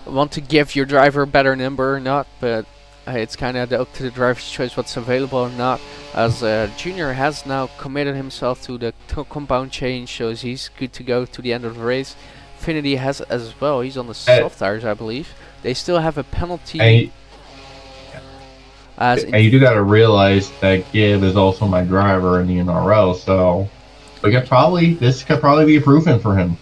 want to give your driver a better number or not. But it's kind of up to the driver's choice what's available or not. As Junior has now committed himself to the compound change, shows he's good to go to the end of the race. Infinity has as well. He's on the soft tires, I believe. They still have a penalty. And you do got to realize that Gibb is also my driver in the NRL, so this could probably be proven for him.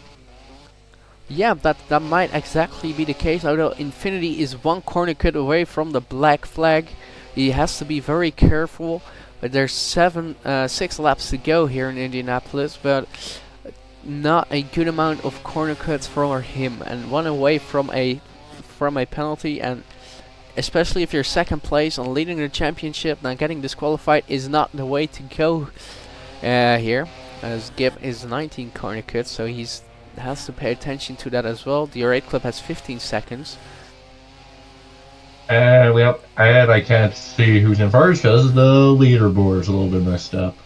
Yeah, that might exactly be the case. Although Infinity is one corner cut away from the black flag, he has to be very careful. But there's 6 laps to go here in Indianapolis, but not a good amount of corner cuts for him, and one away from a penalty. And especially if you're second place and leading the championship, now getting disqualified is not the way to go here. As Gibb is 19 corner cuts, so he's has to pay attention to that as well. The R8 Club has 15 seconds. And I can't see who's in first because the leaderboard's a little bit messed up.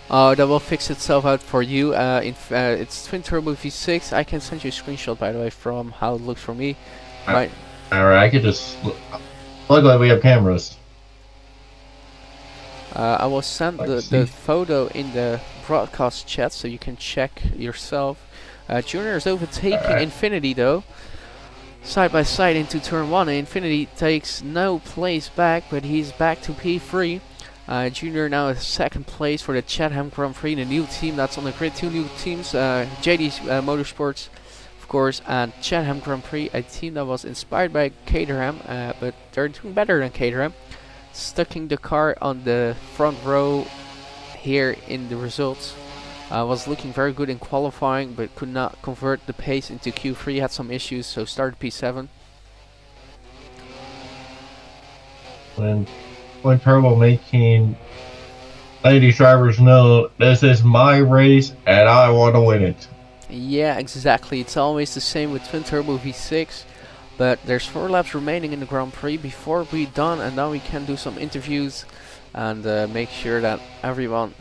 That will fix itself out for you. It's Twin Turbo V6. I can send you a screenshot, by the way, from how it looks for me. Right. Alright, I could just look like we have cameras. I will send the photo in the broadcast chat so you can check yourself. Junior is overtaking Infinity though, side by side into turn 1. Infinity takes no place back, but he's back to P3. Junior now is second place for the Chatham Grand Prix, the new team that's on the grid. 2 new teams, JD Motorsports, of course, and Chatham Grand Prix, a team that was inspired by Caterham, but they're doing better than Caterham. Stucking the car on the front row here in the results. Was looking very good in qualifying, but could not convert the pace into Q3. Had some issues, so started P7. When Turbo making ladies drivers know this is my race and I want to win it. Yeah, exactly. It's always the same with Twin Turbo V6. But there's 4 laps remaining in the Grand Prix before we're done, and now we can do some interviews and make sure that everyone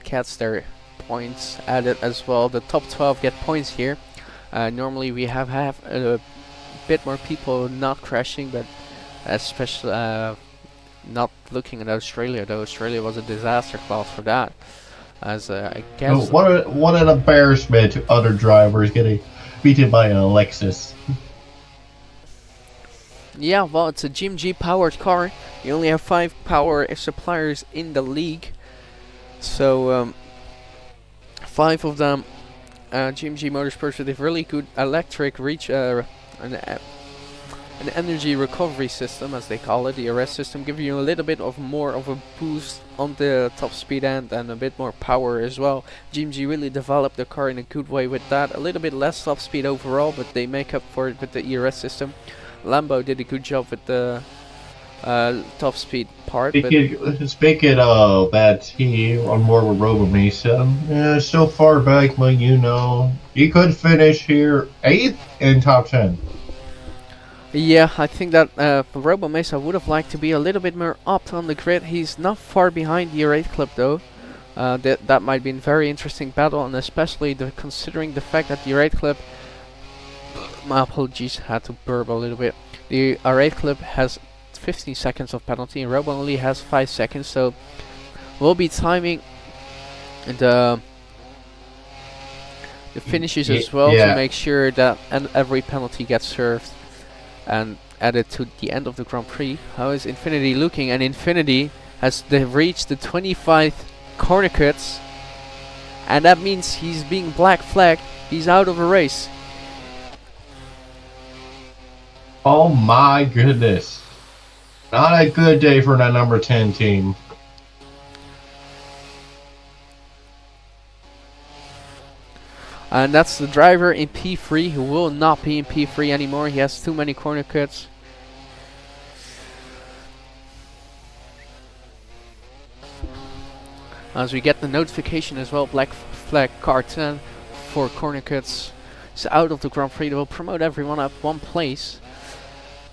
gets their points added as well. The top 12 get points here. Normally we have a bit more people not crashing, but especially not looking at Australia, though Australia was a disaster class for that. As I guess what an embarrassment to other drivers getting beaten by an Lexus. Yeah, well, it's a GMG powered car. You only have 5 power suppliers in the league, so 5 of them GMG Motorsports with a really good electric an energy recovery system, as they call it. The ERS system give you a little bit of more of a boost on the top speed end and a bit more power as well. GMG really developed the car in a good way with that. A little bit less top speed overall, but they make up for it with the ERS system. Lambo did a good job with the top speed part. Speaking of that team on board with Robo Mesa, so far back, but you could finish here 8th in top 10. Yeah, I think that Robo Mesa would have liked to be a little bit more up on the grid. He's not far behind the R8 Club though. That might be a very interesting battle, and especially considering the fact that the R8 Club, my apologies, had to burp a little bit. The R8 Club has 15 seconds of penalty and Robo only has 5 seconds, so we'll be timing the finishes as well to make sure that every penalty gets served and added to the end of the Grand Prix. How is Infinity looking? And Infinity has reached the 25 corner cuts, and that means he's being black flagged. He's out of a race. Oh my goodness. Not a good day for that number 10 team. And that's the driver in P3 who will not be in P3 anymore. He has too many corner cuts. As we get the notification as well, black flag car 10 for corner cuts is out of the Grand Prix. They will promote everyone up 1 place.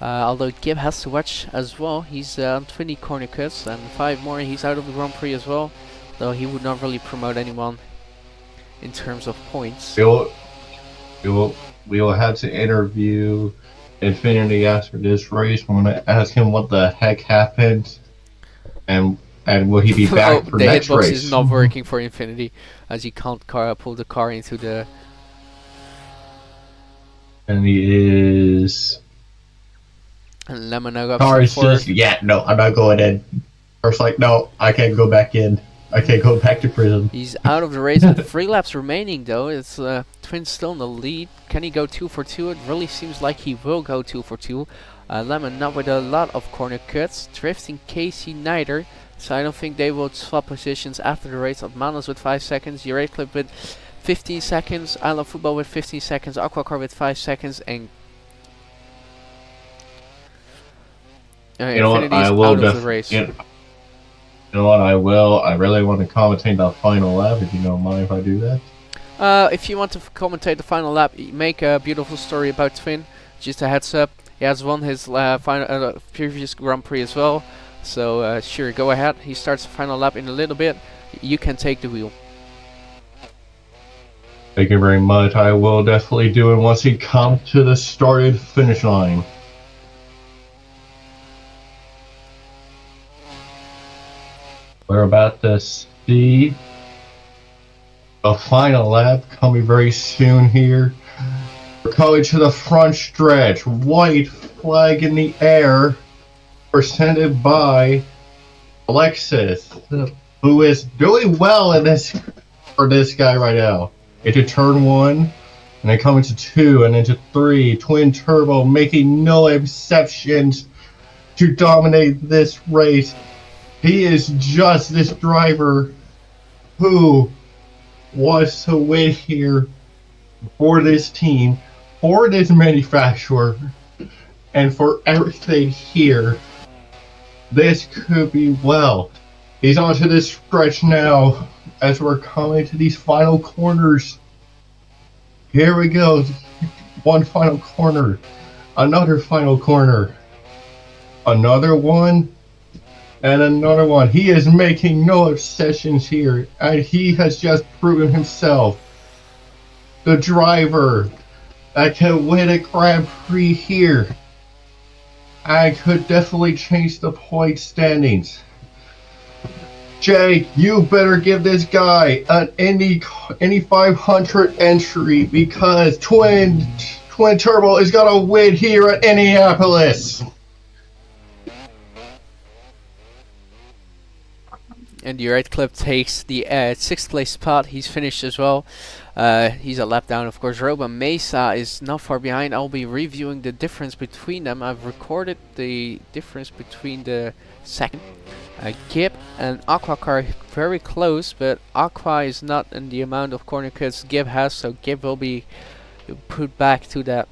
Although Gibb has to watch as well. He's on 20 corner cuts and 5 more. He's out of the Grand Prix as well. Though he would not really promote anyone in terms of points. We will have to interview Infinity after this race. I'm gonna ask him what the heck happened, and will he be back Oh, for the next hitbox race? is not working for Infinity, as he can't pull the car into the. And he is. And Lemon now got Car is fourth. just no. I'm not going in. First, like no, I can't go back in. I can't go back to prison. He's out of the race with 3 laps remaining though. It's Twin still in the lead. Can he go 2 for 2? It really seems like he will go 2 for 2. Lemon not with a lot of corner cuts. Drifting Casey neither. So I don't think they will swap positions after the race. Manos with 5 seconds. Red Clip with 15 seconds. I Love Football with 15 seconds. Aquacar with 5 seconds. And You know what? Infinity's I will out of the race. You know what? I will. I really want to commentate the final lap. If you don't mind if I do that. If you want to commentate the final lap, make a beautiful story about Twin. Just a heads up. He has won his previous Grand Prix as well. So sure, go ahead. He starts the final lap in a little bit. You can take the wheel. Thank you very much. I will definitely do it once he comes to the started finish line. We're about to see a final lap coming very soon here. We're coming to the front stretch. White flag in the air, presented by Alexis, who is doing well in this for this guy right now. Into turn 1, and then coming to 2, and into 3. Twin Turbo making no exceptions to dominate this race. He is just this driver who wants to win here for this team, for this manufacturer, and for everything here. This could be well. He's onto this stretch now as we're coming to these final corners. Here we go. One final corner. Another final corner. Another one. And another one. He is making no obsessions here. And he has just proven himself the driver that can win a Grand Prix here. And could definitely change the point standings. Jay, you better give this guy an Indy 500 entry because Twin Turbo is gonna win here at Indianapolis. And the Red Clip takes the 6th place spot. He's finished as well. He's a lap down, of course. Roba Mesa is not far behind. I'll be reviewing the difference between them. I've recorded the difference between the second. Gib and Aquacar very close, but Aqua is not in the amount of corner cuts Gib has, so Gib will be put back to that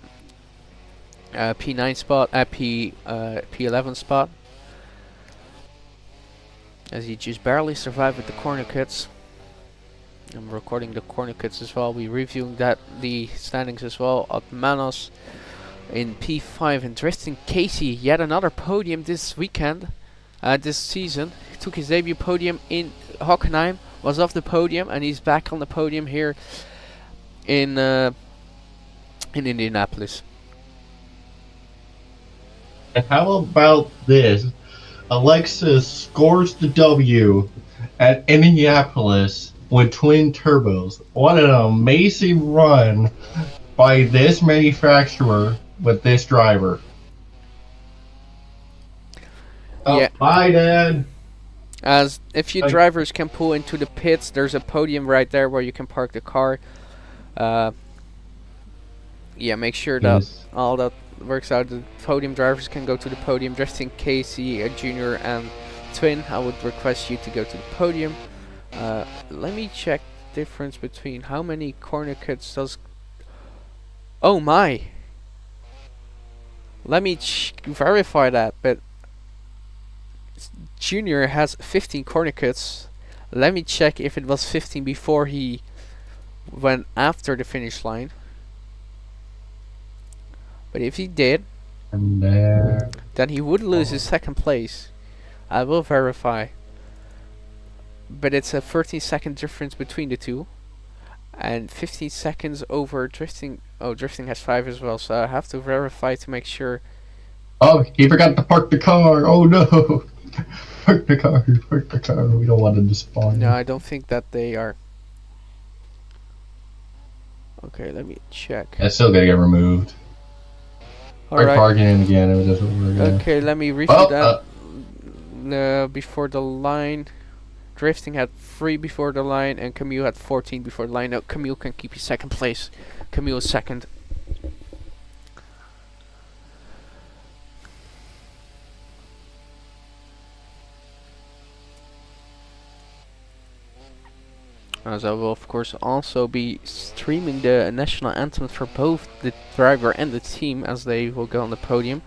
P9 spot, P11 spot. As he just barely survived with the corner cuts. I'm recording the corner cuts as well. We're reviewing the standings as well. At Manos in P5 and Tristan Casey, yet another podium this weekend, this season. He took his debut podium in Hockenheim, was off the podium, and he's back on the podium here in Indianapolis. And how about this? Alexis scores the W at Indianapolis with twin turbos. What an amazing run by this manufacturer with this driver. Yeah. Bye, Dad. As if you drivers can pull into the pits, there's a podium right there where you can park the car. Yeah, make sure that all that works out. The podium drivers can go to the podium. Just in case Junior and Twin, I would request you to go to the podium. Let me check the difference between how many corner cuts does. Oh my! Let me verify that, but Junior has 15 corner cuts. Let me check if it was 15 before he went after the finish line. But if he did, then he would lose his second place. I will verify. But it's a 13-second difference between the two. And 15 seconds over drifting Oh, drifting has 5 as well, so I have to verify to make sure. Oh, he forgot to park the car. Oh no. Park the car. Park the car. We don't want him to spawn. No, I don't think that they are. Okay, let me check. That's still gotta get removed. Try Alright. parking it again. It doesn't work. Again. Okay, let me review Oh, that. Before the line. Drifting had 3 before the line, and Camille had 14 before the line. No, Camille can keep his second place. Camille is second. As I will of course also be streaming the national anthem for both the driver and the team as they will go on the podium.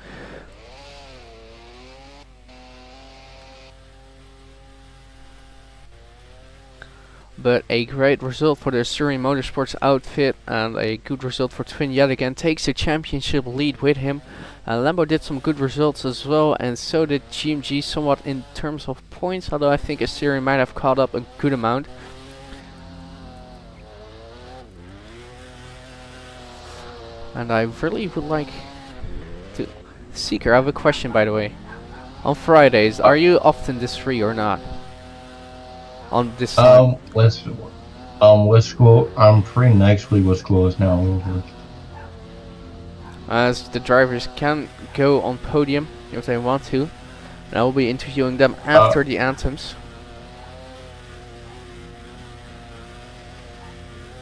But a great result for the Surrey Motorsports outfit, and a good result for Twin yet again. Takes the championship lead with him. Lambo did some good results as well, and so did GMG somewhat in terms of points, although I think Surrey might have caught up a good amount. And I really would like to... Seeker, I have a question by the way. On Fridays, are you often this free or not? On this time? Let's school. I'm free next week. What school is now over? As the drivers can go on podium if they want to. And I will be interviewing them after the anthems.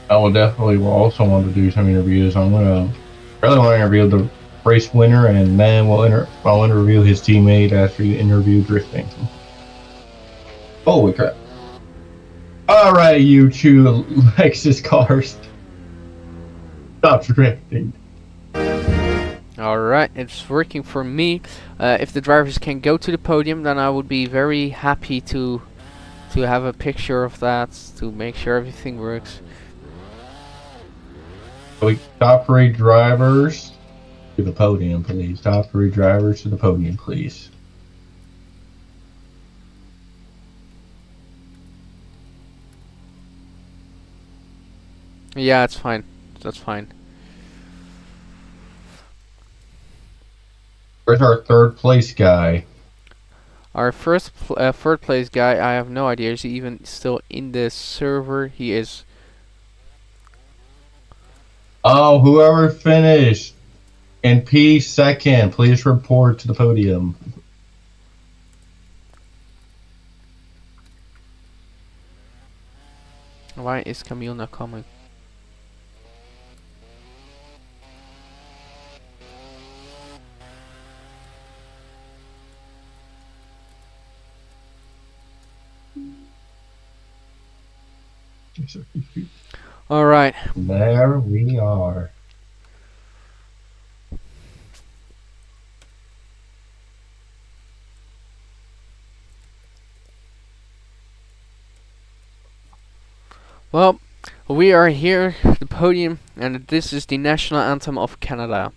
I will definitely also want to do some interviews. I'm gonna really want to interview the race winner, and then I'll interview his teammate after you interview drifting. Holy crap! All right, you two Lexus cars, stop drifting. Alright, it's working for me. If the drivers can go to the podium, then I would be very happy to have a picture of that to make sure everything works. Top 3 drivers to the podium, please. Top 3 drivers to the podium, please. Yeah, it's fine. That's fine. Where's our third place guy? Our third place guy, I have no idea. Is he even still in the server? He is. Oh, whoever finished in P2, please report to the podium. Why is Camille not coming? Alright. There we are. Well, we are here, the podium, and this is the national anthem of Canada.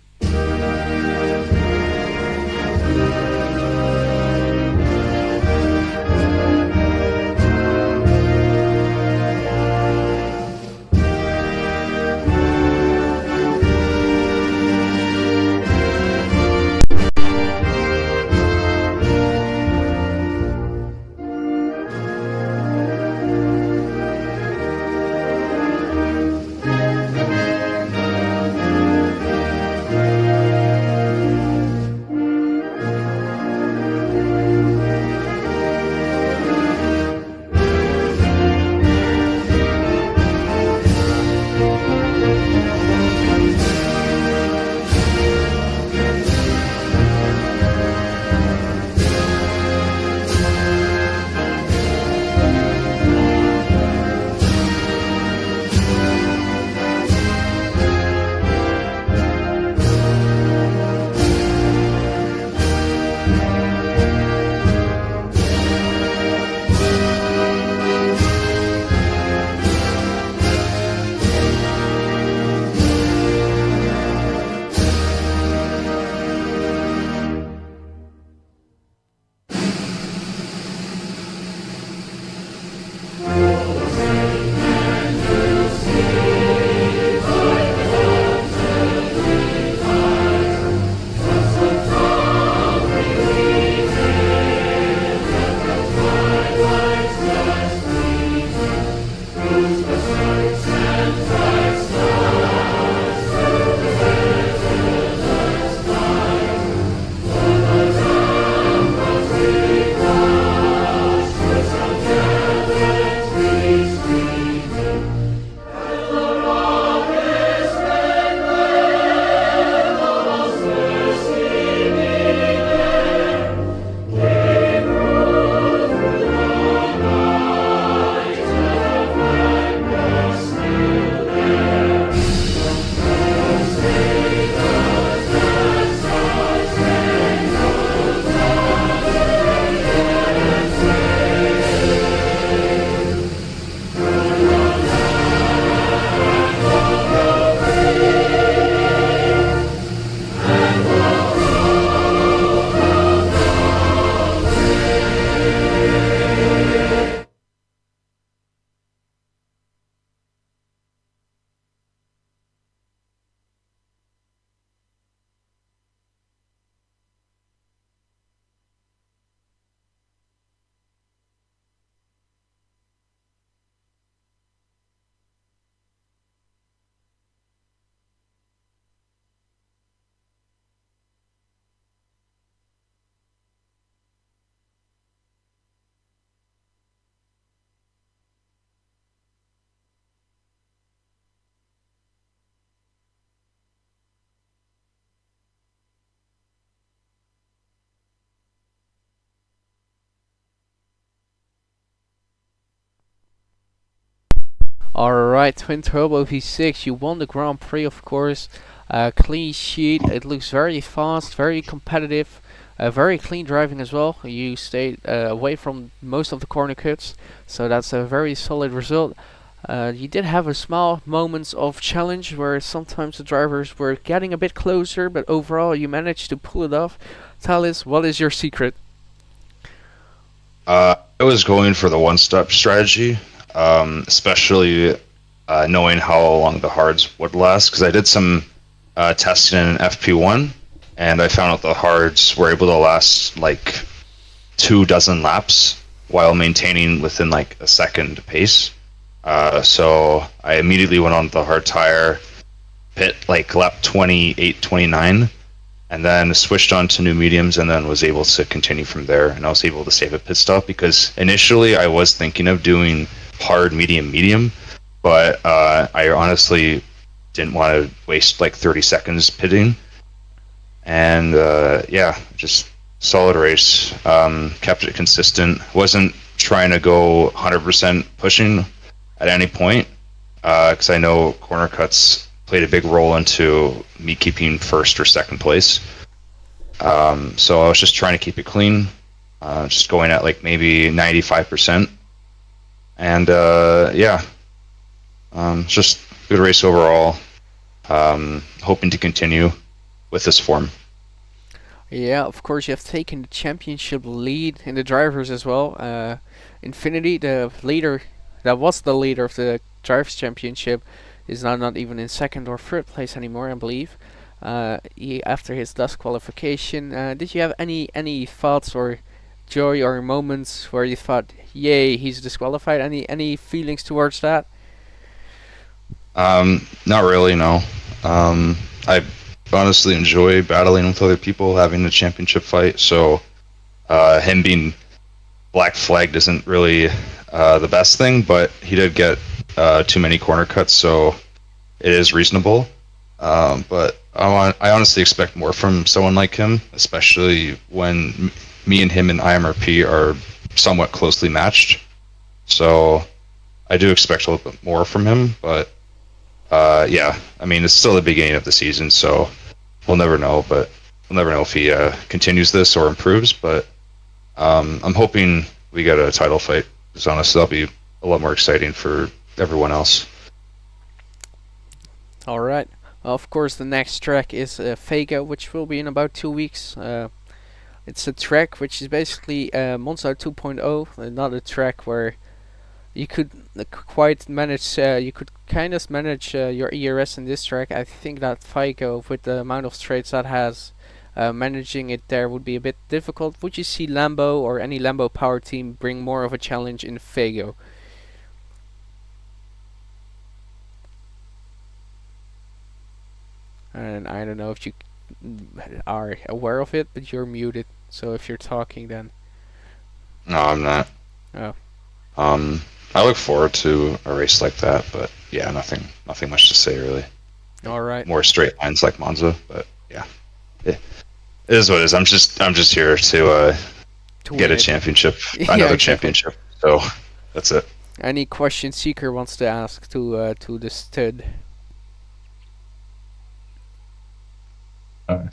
Alright, Twin Turbo V6, you won the Grand Prix, of course. Clean sheet, it looks very fast, very competitive, very clean driving as well. You stayed away from most of the corner cuts, so that's a very solid result. You did have a small moments of challenge where sometimes the drivers were getting a bit closer, but overall you managed to pull it off. Tell us, what is your secret? I was going for the one-step strategy, especially knowing how long the hards would last, because I did some testing in FP1, and I found out the hards were able to last like 24 laps while maintaining within like a second pace. So I immediately went on the hard tire, pit like lap 28, 29, and then switched on to new mediums, and then was able to continue from there. And I was able to save a pit stop because initially I was thinking of doing hard, medium, but I honestly didn't want to waste like 30 seconds pitting. And yeah, just solid race. Kept it consistent. Wasn't trying to go 100% pushing at any point, because I know corner cuts played a big role into me keeping first or second place. So I was just trying to keep it clean, just going at like maybe 95%. And yeah, just good race overall. Hoping to continue with this form. Yeah, of course you have taken the championship lead in the drivers as well. Infinity, the leader, that was the leader of the drivers championship, is now not even in second or third place anymore, I believe. After his dust qualification, did you have any thoughts or joy or moments where you thought, yay, he's disqualified? Any feelings towards that? Not really, no. I honestly enjoy battling with other people, having a championship fight, so him being black flagged isn't really the best thing, but he did get too many corner cuts, so it is reasonable. But I honestly expect more from someone like him, especially when me and him in IMRP are somewhat closely matched. So I do expect a little bit more from him, but yeah, I mean, it's still the beginning of the season, so we'll never know. But we'll never know if he continues this or improves. But I'm hoping we get a title fight, because honestly, that'll be a lot more exciting for everyone else. Alright. Of course, the next track is Vega, which will be in about 2 weeks. It's a track which is basically Monza 2.0, another track where you could quite manage, you could kind of manage your ERS in this track. I think that Vega, with the amount of straights that has, managing it there would be a bit difficult. Would you see Lambo or any Lambo power team bring more of a challenge in Vega? And I don't know if you are aware of it, but you're muted. So if you're talking, then No, I'm not. Oh. I look forward to a race like that, but yeah, nothing much to say really. All right. More straight lines like Monza, but yeah, it is what it is. I'm just here to get a championship, Yeah, another exactly. championship. So that's it. Any question Seeker wants to ask to the stud? I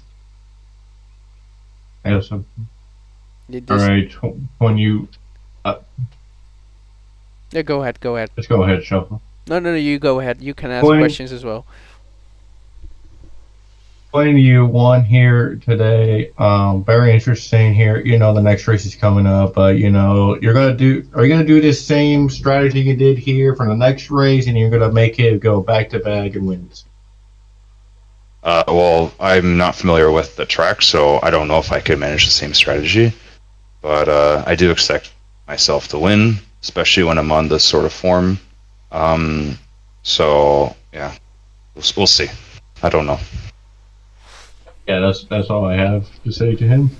have some. Did All this- right, when you Yeah, go ahead. let's go ahead, Shuffle. No, you go ahead. You can ask When- questions as well. Playing you won here today. Very interesting here. You know, the next race is coming up. You know, are you gonna do this same strategy you did here for the next race, and you're gonna make it go back to back and win? Well, I'm not familiar with the track, so I don't know if I could manage the same strategy. But I do expect myself to win, especially when I'm on this sort of form. So yeah, we'll see. I don't know. Yeah, that's all I have to say to him.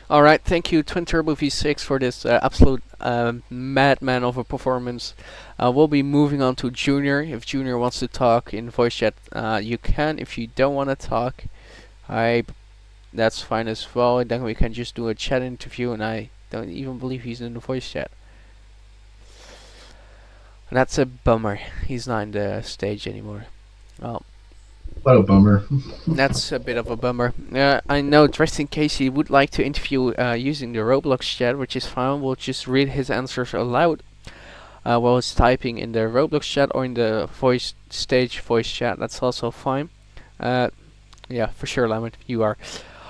All right, thank you, Twin Turbo V6, for this absolute madman of a performance. We'll be moving on to Junior. If Junior wants to talk in voice chat, you can. If you don't want to talk, that's fine as well. Then we can just do a chat interview, and I don't even believe he's in the voice chat. That's a bummer. He's not in the stage anymore. Well, What a bummer. that's a bit of a bummer. I know Tristan Casey would like to interview using the Roblox chat, which is fine. We'll just read his answers aloud while he's typing in the Roblox chat or in the stage voice chat. That's also fine. Yeah, for sure, Lemon, you are.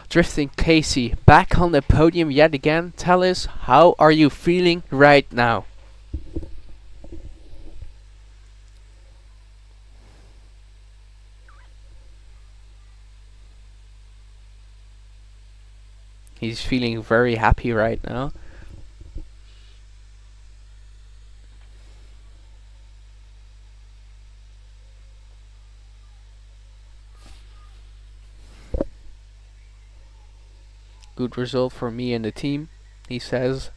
Drifting Casey, back on the podium yet again. Tell us, how are you feeling right now? He's feeling very happy right now. Good result for me and the team, he says.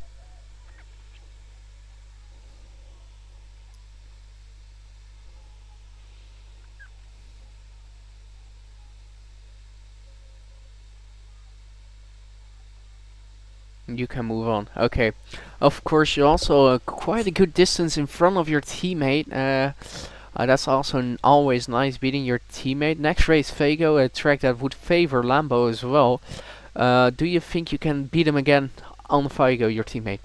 You can move on. Okay. Of course, you're also quite a good distance in front of your teammate. That's also always nice, beating your teammate. Next race, Fago, a track that would favor Lambo as well. Do you think you can beat him again on Fago, your teammate?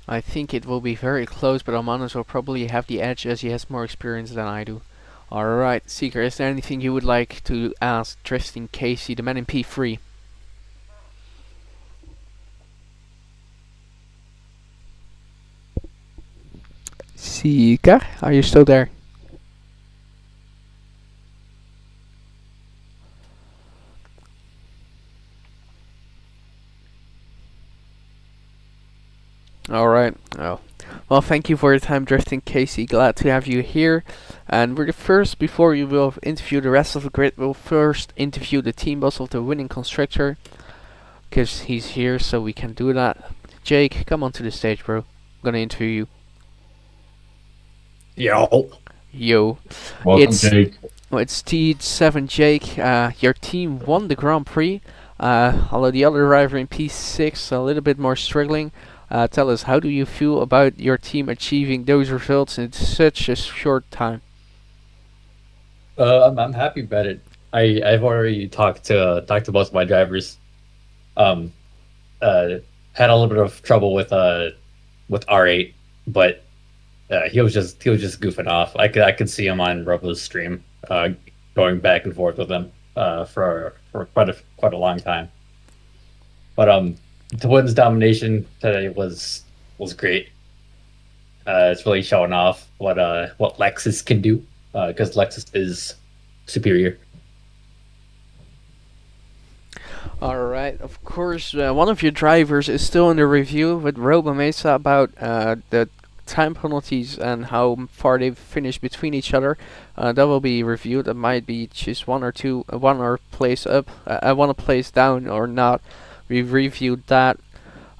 I think it will be very close, but Almanos will probably have the edge as he has more experience than I do. Alright, Seeker, is there anything you would like to ask Tristan Casey, the man in P3? Seeker, are you still there? Alright. Oh. Well, thank you for your time, Drifting Casey. Glad to have you here. And we're the first, before we will interview the rest of the grid, we'll first interview the team boss of the winning constructor. Because he's here, so we can do that. Jake, come onto the stage, bro. I'm gonna interview you. Yo. Welcome, Jake. Well, it's T7 Jake. Your team won the Grand Prix. Although the other driver in P6 a little bit more struggling. Tell us, how do you feel about your team achieving those results in such a short time? I'm happy about it. I've already talked to both of my drivers. Had a little bit of trouble with R8, but he was just goofing off. I could see him on Robo's stream, going back and forth with him for quite a long time. But the Wooden's domination today was great. It's really showing off what Lexus can do, because Lexus is superior. Alright, of course, one of your drivers is still in the review with Robo Mesa about the time penalties and how far they've finished between each other. That will be reviewed. That might be just one or place up, one place down or not. We've reviewed that,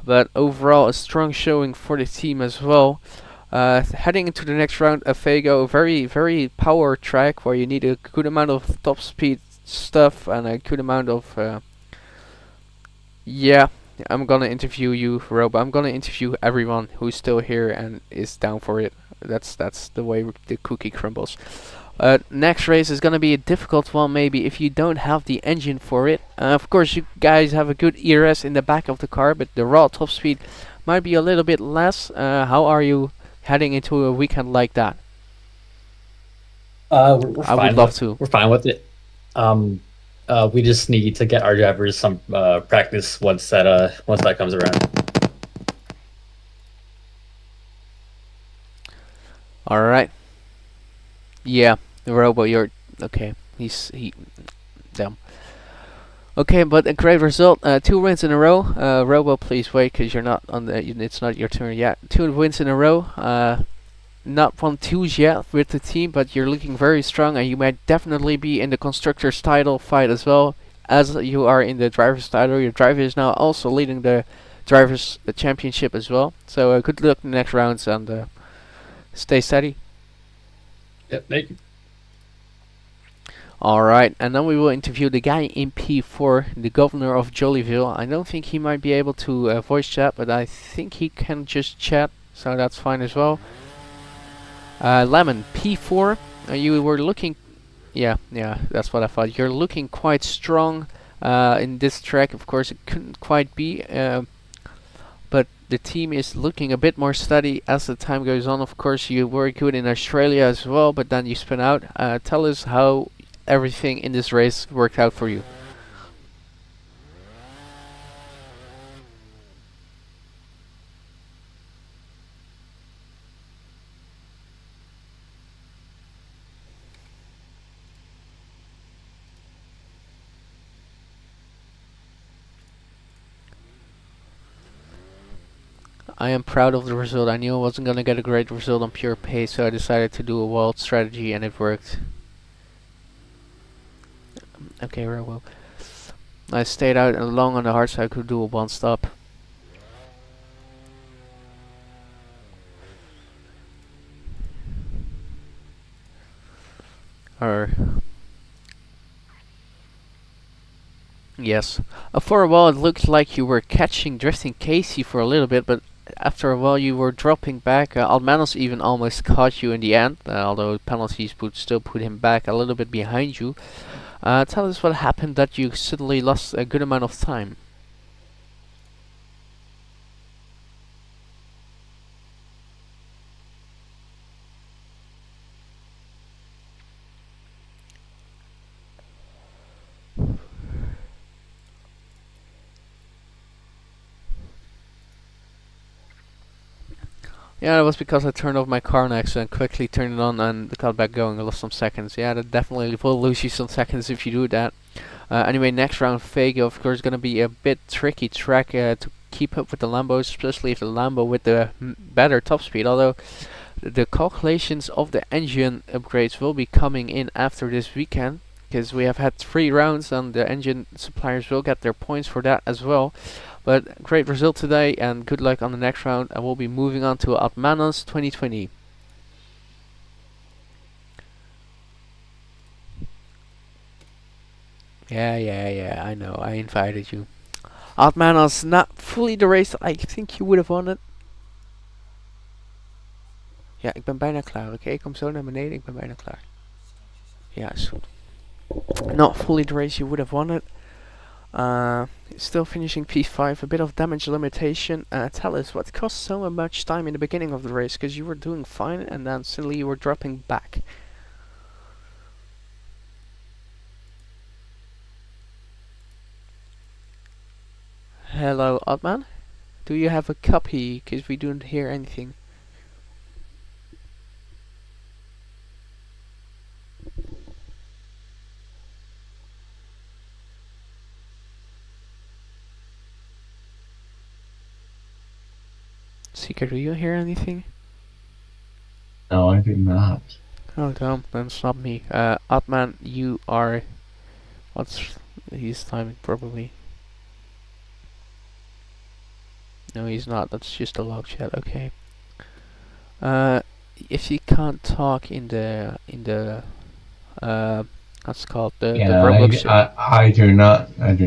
but overall a strong showing for the team as well. Heading into the next round, a Fago, very power track where you need a good amount of top speed stuff and a good amount of yeah, I'm gonna interview you, Robo. I'm gonna interview everyone who's still here and is down for it. That's the way the cookie crumbles. Next race is gonna be a difficult one, maybe if you don't have the engine for it. Of course, you guys have a good ERS in the back of the car, but the raw top speed might be a little bit less. How are you heading into a weekend like that? I would love to. We're fine with it. We just need to get our drivers some practice once that comes around. All right. Yeah, the Robo, you're okay. He damn. Okay, but a great result. 2 wins in a row. Robo, please wait, because you're not on the. It's not your turn yet. 2 wins in a row. not won twos yet with the team, but you're looking very strong, and you might definitely be in the constructors title fight as well as you are in the drivers title. Your driver is now also leading the drivers championship as well. So good luck in the next rounds, and stay steady. Yep, thank you. Alright, and then we will interview the guy in P4, the governor of Jollyville. I don't think he might be able to voice chat, but I think he can just chat, so that's fine as well. Lemon, P4, you were looking... Yeah, that's what I thought. You're looking quite strong in this track. Of course, it couldn't quite be, but the team is looking a bit more steady as the time goes on. Of course, you were good in Australia as well, but then you spin out. Tell us how everything in this race worked out for you. I am proud of the result. I knew I wasn't going to get a great result on pure pace, so I decided to do a wild strategy, and it worked. Okay, very well. I stayed out long on the hard so I could do a one stop. Yes. For a while it looked like you were drifting Casey for a little bit, but after a while you were dropping back. Almanos even almost caught you in the end, although penalties would still put him back a little bit behind you. Tell us what happened that you suddenly lost a good amount of time. Yeah, that was because I turned off my car next and quickly turned it on and got back going. I lost some seconds. Yeah, that definitely will lose you some seconds if you do that. Anyway, next round, Vega, of course, going to be a bit tricky track to keep up with the Lambos, especially if the Lambo with the better top speed. Although the calculations of the engine upgrades will be coming in after this weekend, because we have had 3 rounds and the engine suppliers will get their points for that as well. But great result today, and good luck on the next round. I will be moving on to Atmanos 2020. Yeah, I know, I invited you. Atmanos, not fully the race I think you would have won it. Ja, ik ben bijna klaar, oké? Ik kom zo naar beneden, ik ben bijna klaar. Ja, is goed. Not fully the race you would have won it. Still finishing P5, a bit of damage limitation. Tell us what cost so much time in the beginning of the race, because you were doing fine and then suddenly you were dropping back. Hello, Oddman? Do you have a copy, because we don't hear anything? Seeker, do you hear anything? No, I do not. Oh, damn, then stop me. Atman, you are... What's his timing, probably? No, he's not. That's just a log chat. Okay. If you can't talk in the what's it called, the Yeah, Roblox. I do not.